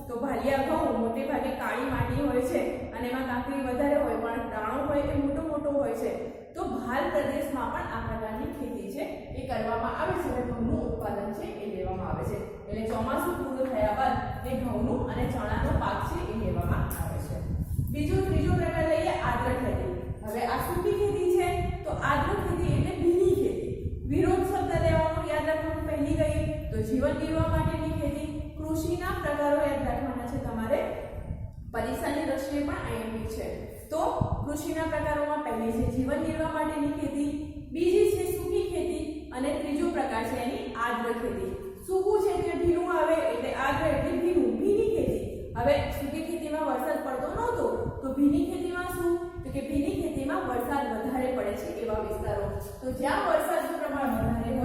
તો ભાલિયા ઘઉં મોટે ભાગે કાળી માટી હોય છે અને એમાં કાંકરી વધારે હોય પણ દાણો હોય એ મોટો હોય છે. તો ભાલ પ્રદેશમાં પણ આ પ્રકારની ખેતી છે એ કરવામાં આવે છે અને ઘઉંનું ઉત્પાદન છે એ લેવામાં આવે છે. એટલે ચોમાસું પૂરું થયા બાદ એ ઘઉંનું અને ચણાનો પાક છે એ લેવામાં આવે છે. ત્રીજો પ્રકાર લઈએ આદ્ર ખેતી. હવે આ સૂકી ખેતી છે, તો આદ્ર ખેતી એટલે ભીની ખેતી. વિરોધ શબ્દ લેવાનું યાદ રાખવાનું પહેલી ગઈ. તો જીવન નિર્વાહ માટેની ખેતી. કૃષિના પ્રકારો યાદ રાખવાના છે તમારે, પરીક્ષાની દ્રષ્ટિએ પણ આઈએમપી છે. તો કૃષિના પ્રકારોમાં પહેલી છે જીવન નિર્વાહ માટેની ખેતી, બીજી છે સૂકી ખેતી અને ત્રીજો પ્રકાર છે એની આદ્ર ખેતી. સૂકું છે એટલે ભીનું આવે એટલે આદ્ર એટલે ભીની ખેતી. હવે સૂકી ખેતીમાં વરસાદ પડતો નહોતો તો ભીની ખેતીમાં શું? તો કે ભીની ખેતીમાં વરસાદ વધારે પડે છે એવા વિસ્તારો. તો જ્યાં વરસાદનું પ્રમાણ વધારે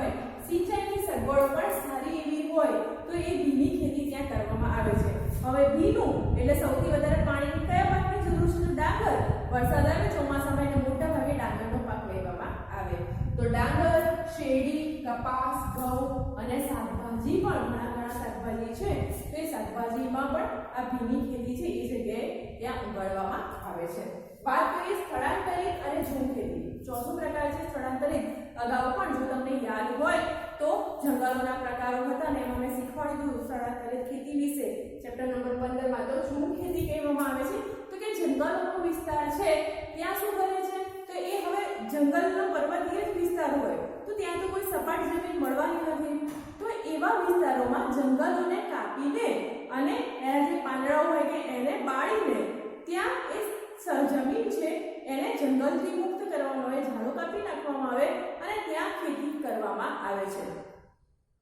તો ડાંગર, શેરડી, કપાસ, ઘઉં અને શાકભાજી પણ ઘણા શાકભાજી છે તો એ શાકભાજીમાં પણ આ ભીની ખેતી છે એ જગ્યાએ ત્યાં ઉગાડવામાં આવે છે. વાત કરીએ સ્થળાંતરિત અને ઝૂમ ખેતી. ચોથો પ્રકાર છે સ્થળાંતરિત. અગાઉ પણ જો તમને યાદ હોય તો જંગલોના પ્રકારો હતા ને એમાં મેં શીખવાડ્યું હતું સ્થળાંતરિત ખેતી વિશે ચેપ્ટર નંબર 15 માં. તો ઝૂમ ખેતી કહેવામાં આવે છે તો કે જંગલોનો વિસ્તાર છે ત્યાં શું કરે છે તો એ હવે જંગલનો પર્વતીય વિસ્તાર હોય તો ત્યાં તો કોઈ સપાટ જમીન મળવાની નથી તો એવા વિસ્તારોમાં જંગલોને કાપીને અને એના જે પાંદડાઓ હોય કે એને બાળીને ત્યાં એ જમીન છે એને જંગલથી મુક્ત કરવામાં આવે, ઝાડો કાપી નાખવામાં આવે અને ત્યાં ખેતી કરવામાં આવે છે.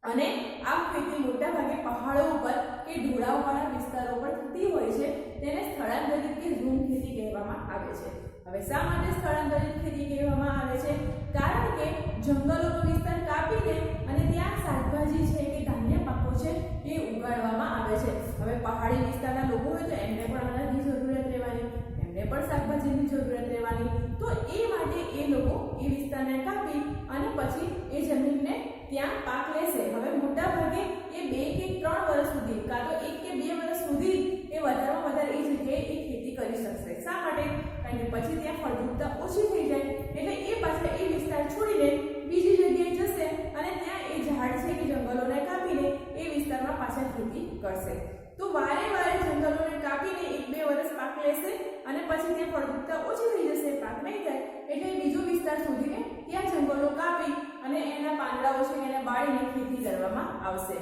અને આ ખેતી મોટા ભાગે પહાડો ઉપર કે ઢોળાવવાળા વિસ્તારો પર થતી હોય છે તેને સ્થળાંતરિત કે ઝૂમ ખેતી કહેવામાં આવે છે. હવે શા માટે સ્થળાંતરિત ખેતી કહેવામાં આવે છે? કારણ કે જંગલોનો વિસ્તાર કાપીને અને ત્યાં શાકભાજી છે કે ધાન્ય પાકો છે એ ઉગાડવામાં આવે છે. હવે પહાડી વિસ્તારના લોકો હોય તો એમને પણ અનાજની જરૂરિયાત રહેવાની, એમને પણ શાકભાજીની જરૂરિયાત રહેવાની તો એ માટે એ લોકો એ વિસ્તારને કાપી અને પછી એ જમીનને ત્યાં પાક લેશે. હવે મોટા ભાગે એ 2 કે 3 વર્ષ સુધી કાં તો 1 કે 2 વર્ષ સુધી એ વધારેમાં વધારે એ જગ્યાએ એ ખેતી કરી શકશે. શા માટે? કારણ કે પછી ત્યાં ફળદ્રુપતા ઓછી થઈ જાય એટલે એ પાછા એ વિસ્તાર છોડીને બીજી જગ્યાએ જશે અને ત્યાં એ ઝાડ છે કે જંગલોને કાપીને એ વિસ્તારમાં પાછા ખેતી કરશે. તો વારે વારે જંગલોને કાપીને 1-2 વર્ષ પાક લેશે અને પછી ત્યાં ફળદ્રુપતા ઓછી થઈ જશે, પાક નહીં થાય એટલે બીજો વિસ્તાર શોધીને ત્યાં જંગલો કાપી અને એના પાંદડાઓ છે એને બાળીને ખેતી કરવામાં આવશે.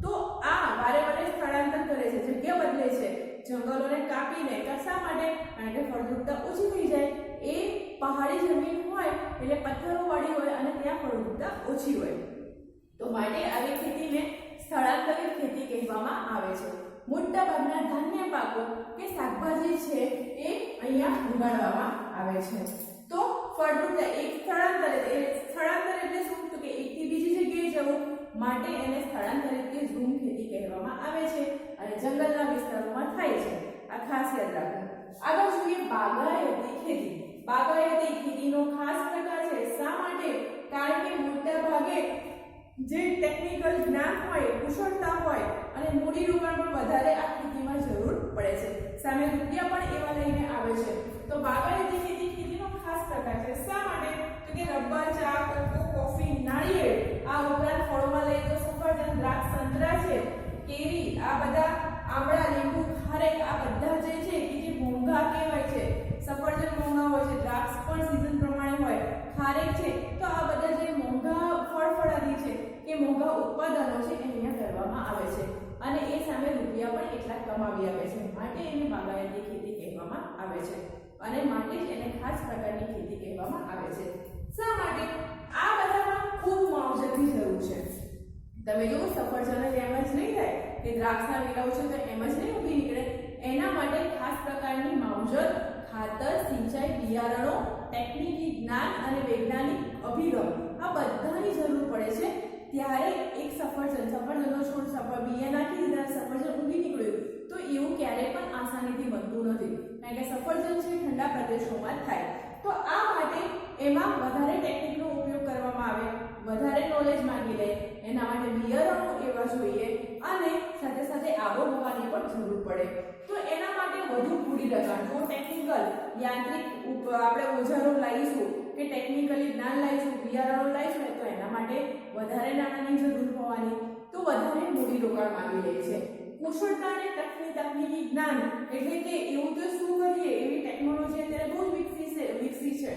તો આ વારે વારે સ્થળાંતર કરે છે, જગ્યા બદલે છે, જંગલોને કાપીને. શા માટે? કારણ કે ફળદ્રુપતા ઓછી થઈ જાય. એ પહાડી જમીન હોય એટલે પથ્થરોવાળી હોય અને ત્યાં ફળદ્રુપતા ઓછી હોય તો માટે આવી ખેતીને સ્થળાંતરિત ખેતી કહેવામાં આવે છે. મોટા ભાગના ધાન્ય પાકો કે શાકભાજી છે એ અહીંયા ઉગાડવામાં આવે છે. તો ફળદ્રુપતા એક સ્થળાંતરિત એટલે શું તો કે એકથી બીજી જગ્યાએ જવું માટે એને સ્થળાંતરિત કે ઝૂમ ખેતી કહેવામાં આવે છે અને જંગલના વિસ્તારોમાં થાય છે. આ ખાસ યાદ રાખો. આગળ જોઈએ બાગાયતી ખેતી. બાગાયતી ખેતીનો ખાસ પ્રકાર છે. શા માટે? કારણ કે મોટા ભાગે જે ટેકનિકલ જ્ઞાન હોય, કુશળતા હોય અને મૂડીરોકાણ પણ વધારે આ ખેતીમાં જરૂર પડે છે. સામે રૂપિયા પણ એવા લઈને આવે છે. તો બાગાયતી ખેતીનો ખાસ પ્રકાર છે. શા માટે? તો કે રબર, ચા, કોકો, કોફી, નાળિયેર, આ ઉપરાંત ફળોમાં લઈએ તો સફરજન, દ્રાક્ષ, સંતરા છે, કેરી, આ બધા આંબળા, લીંબુ, ખારેક, આ બધા જે છે કે જે મોંઘા કહેવાય છે. સફરજન મોંઘા હોય છે, દ્રાક્ષ પણ સીઝન પ્રમાણે હોય, ખારેક છે. તો આ બધા જે મોંઘા ફળફળાદી છે કે મોંઘા ઉત્પાદનો છે અહીંયા કરવામાં આવે છે અને એ સામે રૂપિયા પણ એટલા કમાવી આવે છે. માટે એને બાગાયતી ખેતી કહેવામાં આવે છે અને માટે જ એને ખાસ પ્રકારની ખેતી કહેવામાં આવે છે. શા માટે? આ બધામાં ખૂબ માવજતની જરૂર છે. તમે જો સફરજન જ એમ જ નહીં થાય કે દ્રાક્ષના વેલાઓ છે તો એમ જ નહીં ઉભી નીકળે. એના માટે ખાસ પ્રકારની માવજત, ખાતર, સિંચાઈ, બિયારણો, ટેકનિકી જ્ઞાન અને વૈજ્ઞાનિક અભિગમ આ બધાની જરૂર પડે છે. ત્યારે એક સફરજનનો છોડ બિયા નાખી દીધા, સફરજન ઉગી નીકળ્યું તો એવું ક્યારેય પણ આસાનીથી બનતું નથી કારણ કે સફરજન છે ઠંડા પ્રદેશોમાં થાય. તો આ માટે એમાં વધારે ટેકનિકનો ઉપયોગ કરવામાં આવે, વધારે નોલેજ માંગી લે. એના માટે બિયારણો એવા જોઈએ અને સાથે સાથે આબોહવાની પણ જરૂર પડે. તો એના માટે વધુ મૂડી રોકાણ, જો ટેકનિકલ યાંત્રિક આપણે ઓજારો લાવીશું કે ટેકનિકલી જ્ઞાન લાવીશું, બિયારણો લાવીશું તો એના માટે વધારે નાણાંની જરૂર હોવાની તો વધારે મૂડી રોકાણ માંગી લે છે. કુશળતા અને તકનીકી જ્ઞાન એટલે કે એવું તો શું કરીએ, એવી ટેકનોલોજી અત્યારે બહુ જ વિકસી છે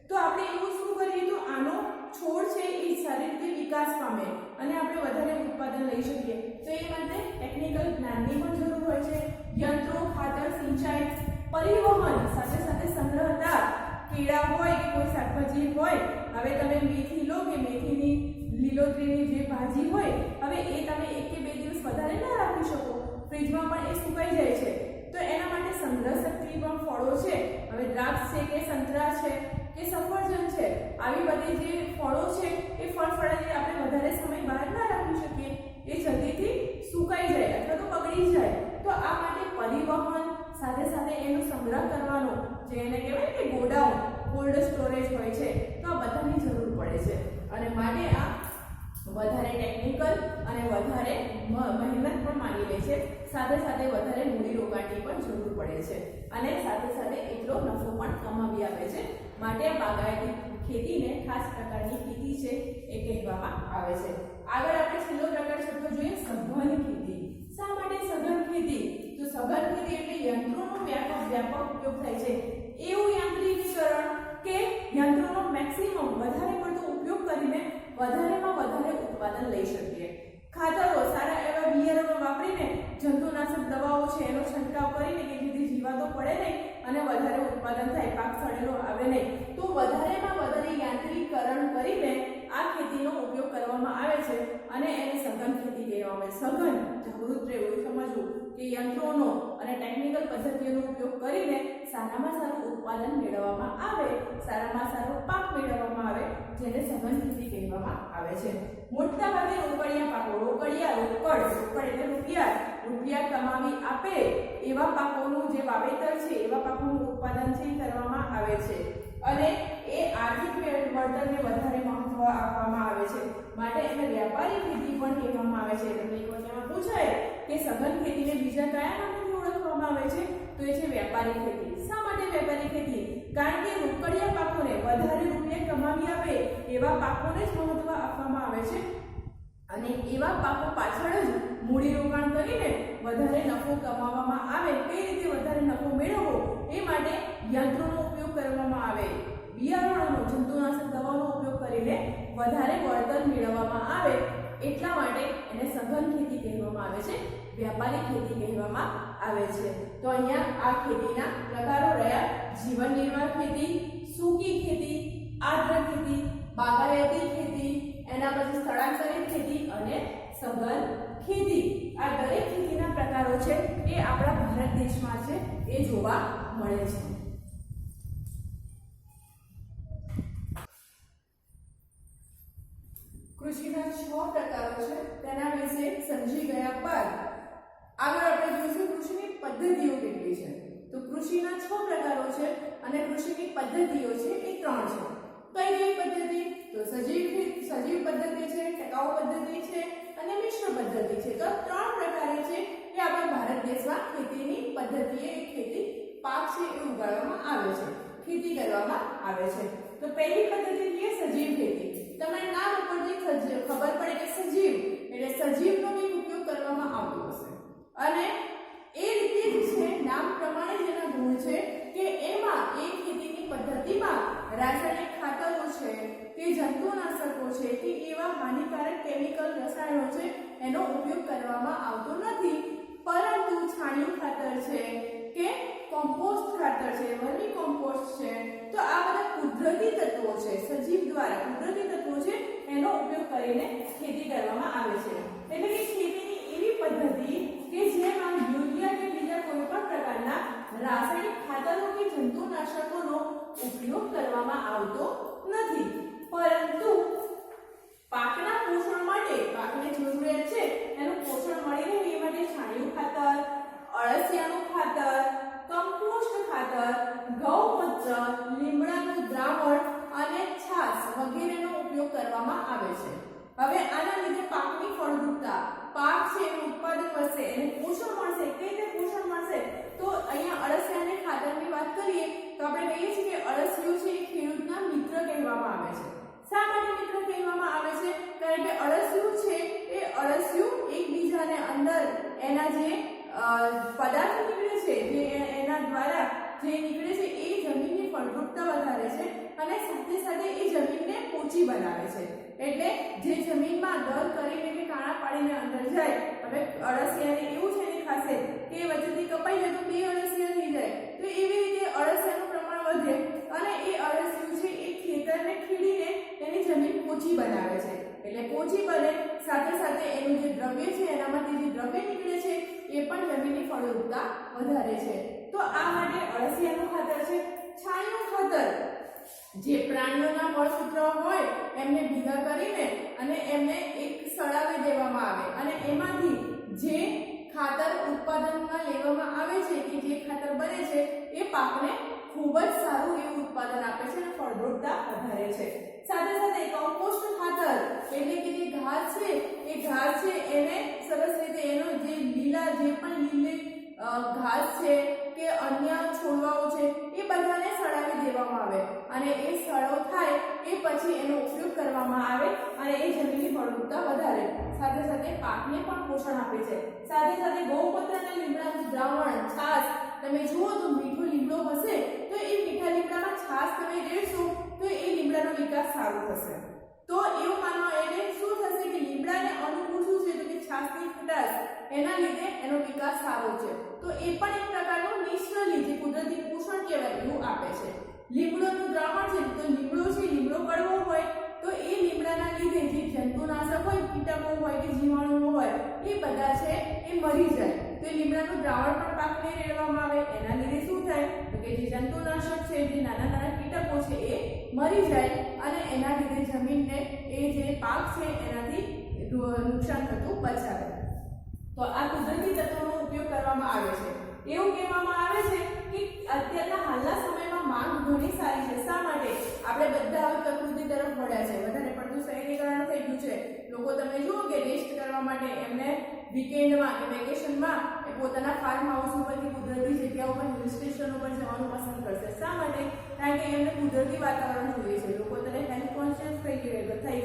તો આપણે એવું શું કરીએ તો આનો છોડ છે એ સારી રીતે વિકાસ પામે અને આપણે વધારે ઉત્પાદન લઈ શકીએ. તો એ માટે ટેકનિકલ જ્ઞાનની પણ જરૂર હોય છે. યંત્રો, ખાતર, સિંચાઈ, પરિવહન, સાથે સાથે સંગ્રહદાર કીડા હોય કે કોઈ શાકભાજી હોય. હવે તમે મેથી લો કે મેથીની લીલોતરીની જે ભાજી હોય, હવે એ તમે 1 કે 2 દિવસ વધારે ના રાખી શકો, ફ્રીજમાં પણ એ સુકાઈ જાય છે. તો એના માટે સંગ્રહ શક્તિ પણ ફળો છે. હવે દ્રાક્ષ છે કે સંતરા છે કે સફરજન છે, આવી બધી જે ફળો છે એ ફળફળાદી આપણે વધારે સમય બહાર ના રાખી શકીએ, એ જલ્દીથી સુકાઈ જાય અથવા તો બગડી જાય. તો આ માટે પરિવહન સાથે સાથે એનો સંગ્રહ કરવાનો, જે એને કહેવાય કે ગોડાઉન, કોલ્ડ સ્ટોરેજ હોય છે, તો આ બધાની જરૂર પડે છે. મહેનત પણ માંગી લે છે, સાથે સાથે વધારે મૂડીરોકાણની પણ જરૂર પડે છે અને સાથે સાથે એટલો નફો પણ કમાવી આપે છે. માટે બાગાયતી ખેતીને ખાસ પ્રકારની ખેતી છે એ કહેવામાં આવે છે. આગળ આપણે છેલ્લો પ્રકાર છે તો જોઈએ સઘન ખેતી. શા માટે સઘન ખેતી? તો સઘન ખેતી એટલે યંત્રોનો વ્યાપક ઉપયોગ થાય છે એવું યાંત્રિકીકરણ કે યંત્રોનો મેક્સિમમ વધારે પડતો ઉપયોગ કરીને વધારેમાં વધારે ઉત્પાદન લઈ શકીએ. ખાતરો સારા એવા બિયારણો વાપરીને જંતુનાશક દવાઓ છે એનો છંટકાવ કરીને કે જેથી જીવાતો પડે નહીં અને વધારે ઉત્પાદન થાય, પાક સડેલો આવે નહીં, તો વધારેમાં વધારે યાંત્રિકીકરણ કરીને આ ખેતીનો ઉપયોગ કરવામાં આવે છે અને એને સઘન ખેતી કહેવામાં આવે છે. સઘન જાગૃત રહેવું, સમજવું કે યંત્રોનો અને ટેકનિકલ પદ્ધતિઓનો ઉપયોગ કરીને સારામાં સારું ઉત્પાદન મેળવવામાં આવે, સારામાં સારો પાક મેળવવામાં આવે, જેને સઘન ખેતી કહેવામાં આવે છે. મોટા ભાગે રોકડિયા પાકો, રોકડ એટલે રૂપિયા કમાવી આપે એવા પાકોનું જે વાવેતર છે એવા પાકોનું ઉત્પાદન છે કરવામાં આવે છે અને એ આર્થિક વળતરને વધારે મહત્વ આપવામાં આવે છે. માટે એને વ્યાપારી ખેતી પણ કહેવામાં આવે છે. તમને એક વખત પૂછાય કે સઘન ખેતીને બીજા કયા નામથી ઓળખવામાં આવે છે? તો એ છે વ્યાપારી ખેતી. શા માટે વ્યાપારી ખેતી? કારણ કે રોકડિયા પાકોને વધારે રૂપિયા કમાવી આપે એવા પાકોને જ મહત્વ આપવામાં આવે છે અને એવા પાકો પાછળ જ મૂડીરોકાણ કરીને વધારે નફો કમાવવામાં આવે. કઈ રીતે વધારે નફો મેળવવો એ માટે યંત્રોનો ઉપયોગ કરવામાં આવે, બિયારણોનો, જંતુનાશક દવાઓનો ઉપયોગ કરીને વધારે વળતર મેળવવામાં આવે, એટલા માટે એને સઘન ખેતી કહેવામાં આવે છે, વ્યાપારી ખેતી કહેવામાં આવે છે. તો અહીંયા આ ખેતીના પ્રકારો રહ્યા: જીવન નિર્વાહ ખેતી, સૂકી ખેતી, આર્દ્ર ખેતી, બાગાયતી ખેતી, એના પછી સ્થળાંતરિત ખેતી અને સઘન ખેતી. આ દરેક ખેતીના પ્રકારો છે એ આપણા ભારત દેશમાં છે એ જોવા મળે છે. કૃષિના 6 પ્રકારો છે તેના વિશે સમજી ગયા બાદ આગળ આપણે જોઈશું કૃષિની પદ્ધતિઓ કેટલી છે. તો કૃષિના 6 પ્રકારો છે અને કૃષિની પદ્ધતિઓ છે એ 3 છે. કઈ કઈ પદ્ધતિ? તો સજીવ પદ્ધતિ છે, ટકાઉ પદ્ધતિ છે અને મિશ્ર પદ્ધતિ છે. તો 3 પ્રકારે છે એ આપણા ભારત દેશમાં ખેતીની પદ્ધતિએ ખેતી પાક છે એ ઉગાડવામાં આવે છે, ખેતી કરવામાં આવે છે. તો પહેલી પદ્ધતિ છે સજીવ ખેતી. તમને નામ ઉપરથી ખબર પડે કે સજીવ એટલે સજીવનો બી ઉપયોગ કરવામાં આવતો હશે અને એ રીતે જ છે નામ પ્રમાણે જેના ગુણ છે કે એમાં એ ખેતીની પદ્ધતિમાં રાસાયણિક ખાતરો છે કે જંતુનાશકો છે કે એવા હાનિકારક કેમિકલ રસાયણો છે એનો ઉપયોગ કરવામાં આવતો નથી, પરંતુ છાણિયું ખાતર છે કે કોમ્પોસ્ટ ખાતર છે, વર્મી કોમ્પોસ્ટ છે, તો આ બધા કુદરતી તત્વો છે, સજીવ દ્વારા કુદરતી તત્વો છે એનો ઉપયોગ કરીને ખેતી કરવામાં આવે છે. એટલે કે ખેતીની એવી પદ્ધતિ કે જેમાં યુરિયા કે બીજા કોઈ પણ પ્રકારના રાસાયણિક ખાતરો કે જંતુનાશકોનો ઉપયોગ કરવામાં આવતો નથી, પરંતુ પાકના પોષણ માટે, પાકને જરૂરિયાત છે એનું પોષણ મળી રહે એ માટે છાણિયું ખાતર, અળસિયાનું ખાતર, કમ્પોસ્ટ ખાતર, ગૌમૂત્ર, લીમડાનું દ્રાવણ અને છાશ વગેરેનો ઉપયોગ કરવામાં આવે છે. હવે આના લીધે પાકની ફળદ્રુપતા, પાક છે એનું ઉત્પાદન વધશે, એને પોષણ મળશે. કઈ રીતે પોષણ મળશે? તો અહીંયા અળસિયાને ખાતરની વાત કરીએ તો આપણે કહીએ છીએ કે અળસિયું છે એ ખેડૂતના મિત્ર કહેવામાં આવે છે. શા માટે મિત્ર કહેવામાં આવે છે? કારણ કે અળસિયું છે એ અળસિયું એકબીજાને અંદર એના જે પદાર્થ નીકળે છે, જે એના દ્વારા જે નીકળે છે એ જમીનની ફળદ્રુપતા વધારે છે અને સાથે સાથે એ જમીનને પોચી બનાવે છે. એટલે જે જમીનમાં દર કરીને કે કાણા પાડીને અંદર જાય, હવે અળસિયાને એવું છે એની ખાસિયત કે વચ્ચેથી કપાઈ જાય તો 2 અળસિયા થઈ જાય, તો એવી રીતે અળસિયાનું પ્રમાણ વધે અને એ અળસિયું છે એ ખેતરને ખીલીને એની જમીન પોચી બનાવે છે. એટલે પોચી બને સાથે સાથે એનું જે દ્રવ્ય છે એનામાંથી જે દ્રવ્ય નીકળે છે એ પણ જમીનની ફળદ્રુપતા વધારે છે. તો આ માટે અળસિયાનું ખાતર છે. છાણિયું ખાતર જે પ્રાણીઓના મળસૂત્ર હોય એમને ભેગા કરીને અને એમને એક સળાવી દેવામાં આવે અને એમાંથી જે ખાતર ઉત્પાદનમાં લેવામાં આવે છે કે જે ખાતર બને છે એ પાકને ખૂબ જ સારું એવું ઉત્પાદન આપે છે અને ફળદ્રુપતા વધારે છે. સાથે સાથે કમ્પોસ્ટ ખાતર એટલે કે જે ઘાસ છે એ ઘાસ છે એને સરસ રીતે છે કે અન્ય છોડવાઓ છે એ બધાને સળાવી દેવામાં આવે અને એ સળો થાય એ પછી એનો ઉપયોગ કરવામાં આવે અને એ જમીનની ફળદ્રુપતા વધારે, સાથે સાથે પાકને પણ પોષણ આપે છે. સાથે સાથે ગૌમૂત્ર અને લીમડાનું દ્રાવણ, છાશ તમે જુઓ તો મીઠો લીમડો હશે તો એ મીઠા લીમડામાં છાશ તમે રેડશો તો એ લીમડાનો વિકાસ સારો થશે. તો એવું માનવા એટલે શું થશે કે લીમડાને અનુકૂળ શું છે તો કે છાશની ખટાશ એના લીધે એનો વિકાસ સારો છે. તો એ પણ એક પ્રકારનું નેચરલી જે કુદરતી પોષણ કહેવાય એવું આપે છે. લીમડોનું દ્રાવણ છે તો લીમડો છે, લીમડો કડવો હોય તો એ લીમડાના લીધે જે જંતુનાશક હોય, કીટકો હોય કે જીવાણુઓ હોય એ બધા છે એ મરી જાય. તો એ લીમડાનું દ્રાવણ પણ પાકને રેડવામાં આવે, એના લીધે શું થાય તો કે જે જંતુનાશક છે, જે નાના નાના કીટકો છે એ મરી જાય અને એના લીધે જમીનને એ જે પાક છે એનાથી નુકસાન થતું બચાવે. તો આ કુદરતી તત્વોનો ઉપયોગ કરવામાં આવે છે. એવું કહેવામાં આવે છે કે અત્યારના હાલના સમયમાં માંગ ઘણી સારી છે. શા માટે? આપણે બધા હવે પ્રકૃતિ તરફ વળ્યા છે, વધારે પડતું શહેરીકરણ થઈ ગયું છે. લોકો તમે જુઓ કે રેસ્ટ કરવા માટે એમને વીકેન્ડમાં કે વેકેશનમાં એ પોતાના ફાર્મ હાઉસ ઉપરથી કુદરતી જગ્યા ઉપર હિલ સ્ટેશન ઉપર જવાનું પસંદ કરશે. શા માટે? કારણ કે એમને કુદરતી વાતાવરણ જોઈએ છે. લોકો ત્યારે હેલ્થ કોન્શિયસ થઈ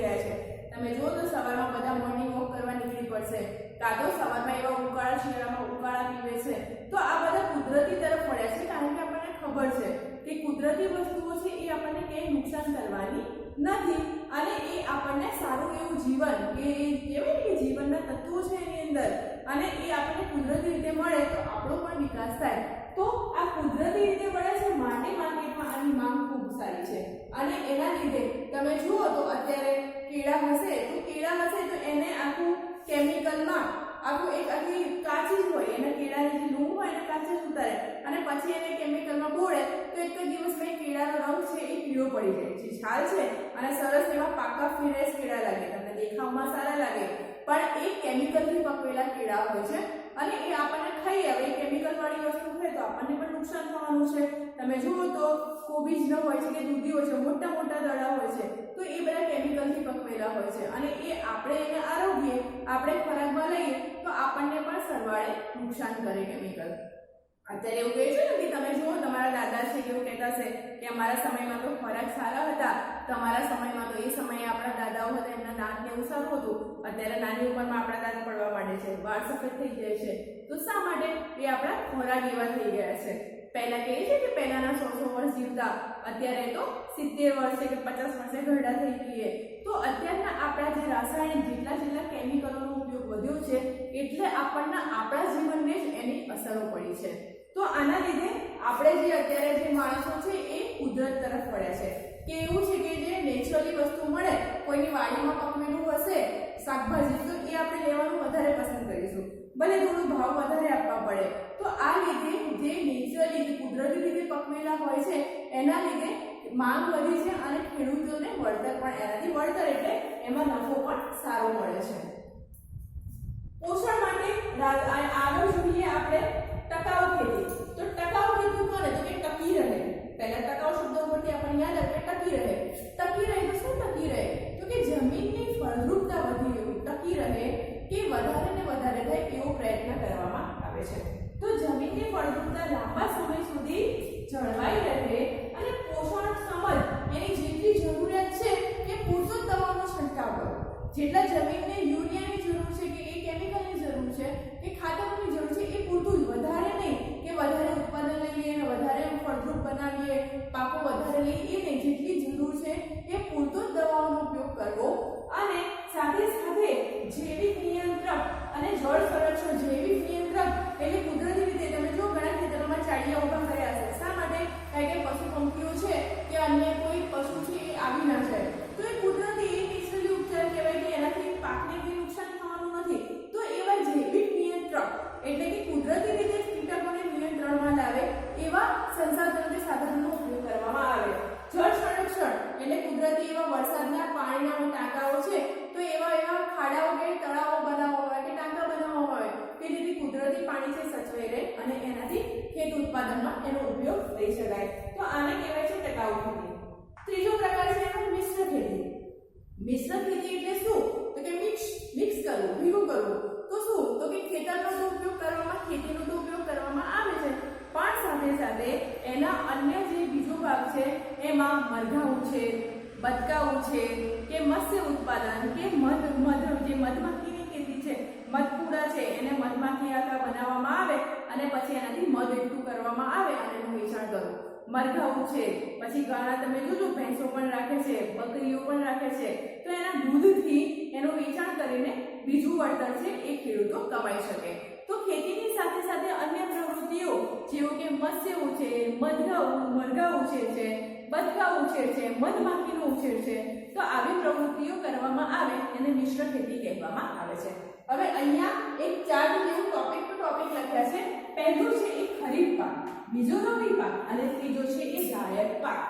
ગયા છે. તમે જો તો સવારમાં બધા મોર્નિંગ વોક કરવા નીકળી પડશે, કાં તો સવારમાં એવા ઉકાળા શિયાળામાં ઉકાળા પીવે છે. તો આ બધા કુદરતી તરફ વળ્યા છે કારણ કે આપણને ખબર છે કે કુદરતી વસ્તુઓ છે એ આપણને ક્યાંય નુકસાન કરવાની નથી અને એ આપણને સારું એવું જીવન કે કહેવાય કે જીવનના તત્વો છે એની અંદર અને એ આપણને કુદરતી રીતે મળે તો આપણો પણ વિકાસ થાય. તો આ કુદરતી રીતે મળે છે માટે માર્કેટમાં આની માંગ ખૂબ સારી છે અને એના લીધે તમે જુઓ તો અત્યારે કેળા હશે તો એને આખું કેમિકલમાં આખું એક આખી કાચી જ હોય, એના કેળાની જે લૂમ હોય એને કાચી જ ઉતારે અને પછી એને કેમિકલમાં બોળે તો એક જ દિવસમાં કેળાનો રંગ છે એ પીળો પડી જાય. જે છાલ છે અને સરસ એમાં પાકા ફ્રેશ કેળા લાગે, તમને દેખાવમાં સારા લાગે, પણ એ કેમિકલથી પકવેલા કેળા હોય છે અને એ આપણને ખાઈ આવે કેમિકલ વાળી વસ્તુ હોય તો આપણને પણ નુકસાન થવાનું છે. તમે જુઓ તો કોબીજ ન હોય છે કે દૂધી હોય છે, મોટા મોટા દડા હોય છે તો એ બધા કેમિકલથી પકવેલા હોય છે અને એ આપણે એને આરોગ્ય આપણે ખોરાકમાં લઈએ તો આપણને પણ સરવાળે નુકસાન કરે કેમિકલ. અત્યારે એવું કહે છે ને કે તમે જુઓ તમારા દાદા છે એવું કહેતા છે કે અમારા સમયમાં તો ખોરાક સારા હતા, તમારા સમયમાં તો એ સમયે આપણા દાદાઓ હતા એમના દાંતને એવું સારું હતું. અત્યારે નાની ઉંમરમાં આપણા દાંત પડવા માંડે છે, વાળ સફેદ થઈ જાય છે. તો શા માટે? એ આપણા ખોરાક એવા થઈ ગયા છે. પહેલા કહે છે કે પહેલાના 100 વર્ષ જીવતા, અત્યારે તો 70 વર્ષે કે 50 વર્ષે ઘરડા થઈ જઈએ. તો અત્યારના આપણા જે રાસાયણિક જેટલા કેમિકલોનો ઉપયોગ વધ્યો છે એટલે આપણને આપણા જીવનને જ એની અસરો પડી છે. તો આના લીધે આપણે જે અત્યારે જે માણસો છે એ કુદરત તરફ વળ્યા છે કે એવું છે કે જે નેચરલી વસ્તુ મળે, કોઈની વાડીમાં પકવેલું હશે શાકભાજી તો એ આપણે લેવાનું વધારે પસંદ કરીશું, ભલે થોડો ભાવ વધારે આપવા પડે. તો આ લીધે જે નેચરલી જે કુદરતી રીતે પકવેલા હોય છે એના લીધે માંગ વધી છે અને ખેડૂતોને વળતર પણ એનાથી વળતર એટલે એમાં નફો પણ સારો મળે છે. પોષણ માટે આગળ જોઈએ આપણે ટકાઉ ખેતી. તો ટકાઉ ખેતી કોને? તો કે ટકી રહે. પહેલા ટકાઉ શબ્દ ઉપરથી આપણને યાદ આવે કે ટકી રહે. ટકી રહે તો શું ટકી રહે? તો કે જમીનની ફળદ્રુપતા વધી એવું ટકી રહે કે વધારે ને વધારે થાય એવો પ્રયત્ન કરવામાં આવે છે. તો જમીનની ફળદ્રુપતા લાંબા સમય સુધી જળવાઈ રહે અને પોષણ સમજ એની જેટલી જરૂરિયાત છે એ પૂરતો દવાનો છંટકાવ કરો. જેટલા જમીનને યુરિયાની જરૂર છે કે એ કેમિકલની જરૂર છે કે ખાતરની જરૂર છે એ પૂરતું જ, વધારે નહીં કે વધારે ઉત્પાદન લઈએ અને વધારે ફળદ્રુપ બનાવીએ, પાકો વધારે લઈએ, એ નહીં. જેટલી જરૂર છે એ પૂરતો જ દવાઓનો ઉપયોગ કરવો અને સાથે સાથે જૈવિક નિયંત્રક અને જળ સંરક્ષણ. જૈવિક નિયંત્રક એટલે કુદરતી રીતે તમે જો ઘણા ખેતરોમાં ચાળિયા ઉભા કર્યા છે. શા માટે? કારણ કે પશુ પંખીઓ છે કે અન્ય કોઈ પશુ છે એ આવી ના જાય. તો એ કુદરતી એ નેચરલી ઉપચાર કહેવાય કે એનાથી પાકને કંઈ નુકસાન થવાનું નથી. તો એવા જૈવિક નિયંત્રક એટલે કે કુદરતી રીતે કીટકોને નિયંત્રણમાં લાવે એવા સંસાધનો કે સાધનોનો ઉપયોગ કરવામાં આવે. જળ સંરક્ષણ એટલે કુદરતી એવા વરસાદના પાણીના ટાંકાઓ છે તો એવા ખાડાઓ કે તળાવો બનાવવામાં આવે કે ટાંકા બનાવવામાં આવે કે જેથી કુદરતી પાણી છે સચવાઈ રહે અને એનાથી ખેત ઉત્પાદનમાં એનો ઉપયોગ થઈ શકાય. તો આને કહેવાય છે ટકાઉ ખેતી. ત્રીજો પ્રકાર છે મિશ્ર ખેતી. મિશ્ર ખેતી એટલે શું? તો કે મિક્સ કરવું, ભેગું કરવું. તો શું? તો કે ખેતરનો તો ઉપયોગ કરવામાં, ખેતીનો તો ઉપયોગ કરવામાં આવે છે, પણ સાથે સાથે એના અન્ય જે બીજો ભાગ છે એમાં મરઘા ઉછેર, બતકા ઉછેર કે મત્સ્ય ઉત્પાદન કે જે મધમાખીની ખેતી છે, મધપૂડા છે, એને મધમાખી આખા બનાવવામાં આવે અને પછી એનાથી મધ એકઠું કરવામાં આવે અને એનું વેચાણ કરવું. મરઘા ઉછેર, પછી ઘણા તમે જોજો ભેંસો પણ રાખે છે, બકરીઓ પણ રાખે છે, તો એના દૂધથી એનું વેચાણ કરીને બીજું વળતર છે એ ખેડૂતો કમાઈ શકે. તો ખેતીની સાથે સાથે અન્ય પ્રવૃત્તિઓ જેવો કે મત્સ્ય ઉછેર, મરઘા ઉછેર છે, બતકા ઉછેર છે, મધમાખીનો ઉછેર છે, તો આવી પ્રવૃત્તિઓ કરવામાં આવે એને મિશ્ર ખેતી કહેવામાં આવે છે. હવે અહીંયા એક ચાર્ટ જેવું ટોપિક લખ્યા છે. પહેલું છે એ ખરીફ પાક, બીજો રવિ પાક અને ત્રીજો છે એ જાયદ પાક.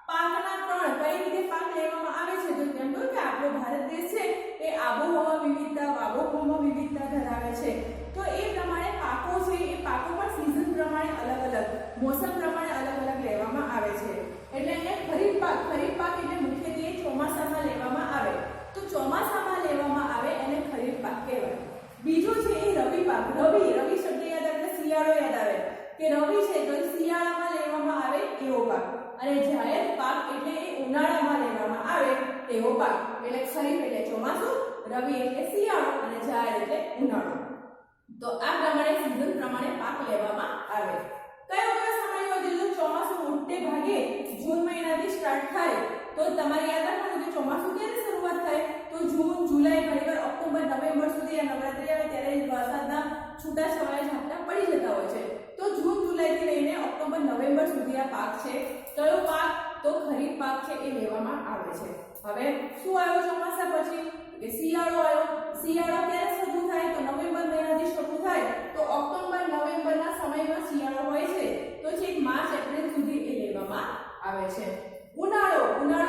પાકના ત્રણ કઈ રીતે પાક લેવામાં આવે છે? તો જેમ કહ્યું કે આપણો ભારત દેશ છે એ આબોહવા વિવિધતા ધરાવે છે. તો એ પ્રમાણે પાકો છે એ પાકો પણ સીઝન પ્રમાણે અલગ અલગ, મોસમ પ્રમાણે અલગ અલગ લેવામાં આવે છે. એટલે અહીંયા ખરીફ પાક એટલે મુખ્યત્વે ચોમાસામાં લેવામાં આવે. તો ચોમાસામાં લેવામાં આવે એને ખરીફ પાક કહેવાય. બીજો છે એ રવિ પાક. રવિ શબ્દ યાદ આવે શિયાળો યાદ આવે કે રવિ છે તો શિયાળામાં લેવામાં આવે એવો પાક. અને જાયદ પાક એટલે એ ઉનાળામાં લેવામાં આવે તેવો પાક. એટલે ખરીફ એટલે ચોમાસું, રવિ એટલે શિયાળો અને જાયદ એટલે ઉનાળો. તો આ પ્રમાણે સીઝન પ્રમાણે પાક લેવામાં આવે. કયો સમય હોય? જો ચોમાસું મોટે ભાગે જૂન મહિનાથી સ્ટાર્ટ થાય તો તમારે યાદ રાખવાનું કે ચોમાસું ક્યારે શરૂઆત થાય? તો જૂન, જુલાઈ, ઘણીવાર ઓક્ટોબર, નવેમ્બર સુધી આ નવરાત્રી આવે ત્યારે વરસાદના છૂટાછવાયા ઝાપટા પડી જતા હોય છે. તો જૂન, જુલાઈથી લઈને ઓક્ટોબર, નવેમ્બર સુધી આ પાક છે. કયો પાક? તો ખરીફ પાક છે એ લેવામાં આવે છે. હવે શું આવ્યો ચોમાસા પછી? કે શિયાળો આવ્યો. શિયાળો ક્યારે શરૂ થાય? તો નવેમ્બર મહિનાથી શરૂ થાય. તો ઓક્ટોબર, નવેમ્બરના સમયમાં શિયાળો હોય છે. તો છેક માર્ચ, એપ્રિલ સુધી એ લેવામાં આવે છે. ઉનાળો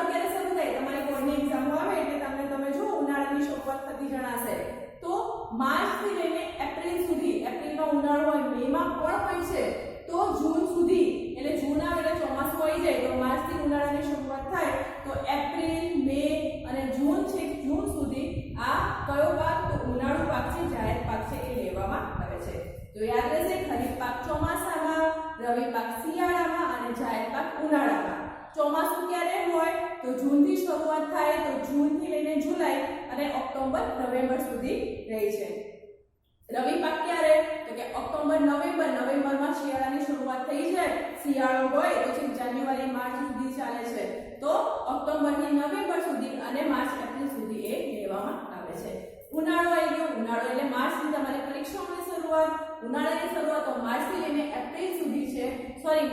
ક્યારે શરૂ થાય? તમારી બોર્ડની એક્ઝામ આવે એટલે તમે જો ઉનાળાની શરૂઆત થતી જણાશે. તો માર્ચ થી લઈને એપ્રિલ સુધી, એપ્રિલમાં ઉનાળો હોય, મેમાં પણ હોય છે, તો જૂન સુધી, એટલે જૂન આવે એટલે ચોમાસું આવી જાય. તો માર્ચ થી ઉનાળાની શરૂઆત થાય તો એપ્રિલ, મે અને જૂન છે, જૂન સુધી આ કયો પાક? તો ઉનાળુ પાક છે, જાયદ પાક છે એ લેવામાં આવે છે. તો યાદ રહેશે ખરીફ પાક ચોમાસામાં, રવિ પાક શિયાળામાં અને જાયદ પાક ઉનાળામાં. ચોમાસું ક્યારે હોય? તો જૂનથી શરૂઆત થાય, તો જૂનથી લઈને જુલાઈ અને ઓક્ટોબર, નવેમ્બર સુધી રહે છે. રવિ પાક ક્યારે? તો કે ઓક્ટોબર, નવેમ્બરમાં શિયાળાની શરૂઆત થઈ જાય. શિયાળો હોય તો છે જાન્યુઆરી, માર્ચ સુધી ચાલે છે. તો ઓક્ટોબરથી નવેમ્બર સુધી અને માર્ચ, એપ્રિલ સુધી એ લેવામાં આવે છે. ઉનાળો આવી ગયો. ઉનાળો એટલે માર્ચથી તમારી પરીક્ષાઓની શરૂઆત. ઉનાળાની શરૂઆત તો માર્ચથી લઈને એપ્રિલ સુધી છે,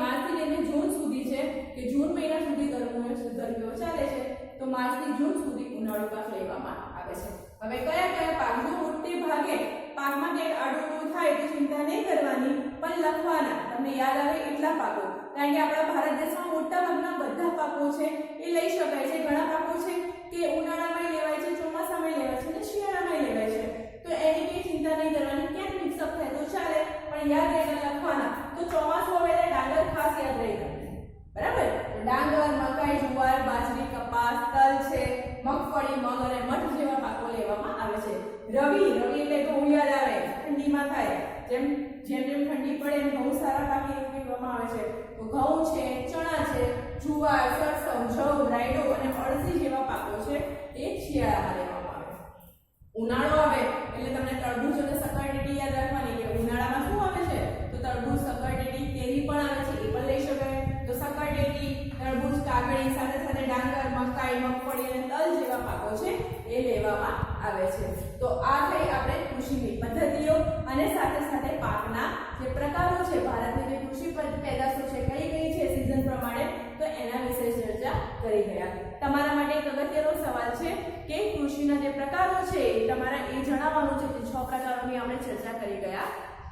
માર્ચથી લઈને જૂન સુધી છે કે જૂન મહિના સુધી ગરમીઓ ચાલે છે. તો માર્ચથી જૂન સુધી ઉનાળુ પાક લેવામાં આવે છે. હવે કયા પાક? જો મોટે ભાગે પાકમાં કંઈક આડું થાય તો ચિંતા નહીં કરવાની, પણ લખવાના. તમને યાદ આવે એટલા પાકો, કારણ કે આપણા ભારત દેશમાં મોટા ભાગના બધા પાકો છે એ લઈ શકાય છે. ઘણા પાકો છે કે ઉનાળામાં લેવાય છે, ચોમાસામાં લેવાય છે અને શિયાળામાં લેવાય છે. તો એની કઈ ચિંતા નહીં કરવાની, ક્યાંક મિક્સઅપ થાય તો ચાલે, પણ યાદ રહીને લખવાના. તો ચોમાસું આવે એટલે ડાંગર ખાસ યાદ રહી જાય, બરાબર? ડાંગર, મકાઈ, જુવાર, બાજરી, કપાસ, તલ છે, મગફળી, મગ અને મઠ જેવા પાકો લેવામાં આવે છે. રવિ એટલે ઘઉં યાદ આવે, ઠંડીમાં થાય. જેમ ઠંડી પડે એમ ઘઉં સારા પાકે એવું કહેવામાં આવે છે. તો ઘઉં છે, ચણા છે, જુવાર, સરસવ, જવ, રાયડો અને અળસી જેવા પાકો છે એ શિયાળામાં લેવામાં આવે. ઉનાળો આવે એટલે તમને તરબૂચ અને સક્કરટેટી યાદ રાખવાની કે ઉનાળામાં શું આવે છે? તો તરબૂચ, સક્કરટેટી, કેરી પણ આવે છે, એ પણ લઈ શકાય. તો સક્કરટેટી, તરબૂચ, કાકડી, સાથે સાથે ડાંગર, મકાઈ, મગફળી અને તલ જેવા પાકો છે એ લેવામાં આવે છે. તો આ થઈ આપણે કૃષિની પદ્ધતિઓ અને સાથે સાથે પાકના જે પ્રકારો છે, ભારતની જે કૃષિ પેદાશો છે કઈ છે સીઝન પ્રમાણે, તો એના વિશે ચર્ચા કરી ગયા. તમારા માટે એક અગત્યનો સવાલ છે કે કૃષિના જે પ્રકારો છે તમારે એ જણાવવાનું છે કે 6 પ્રકારોની આપણે ચર્ચા કરી ગયા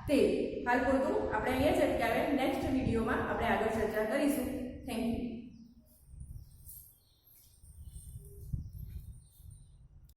તે. હાલ પૂરતું આપણે અહીંયા જ અટકાવે. નેક્સ્ટ વિડીયોમાં આપણે આગળ ચર્ચા કરીશું. Thank you.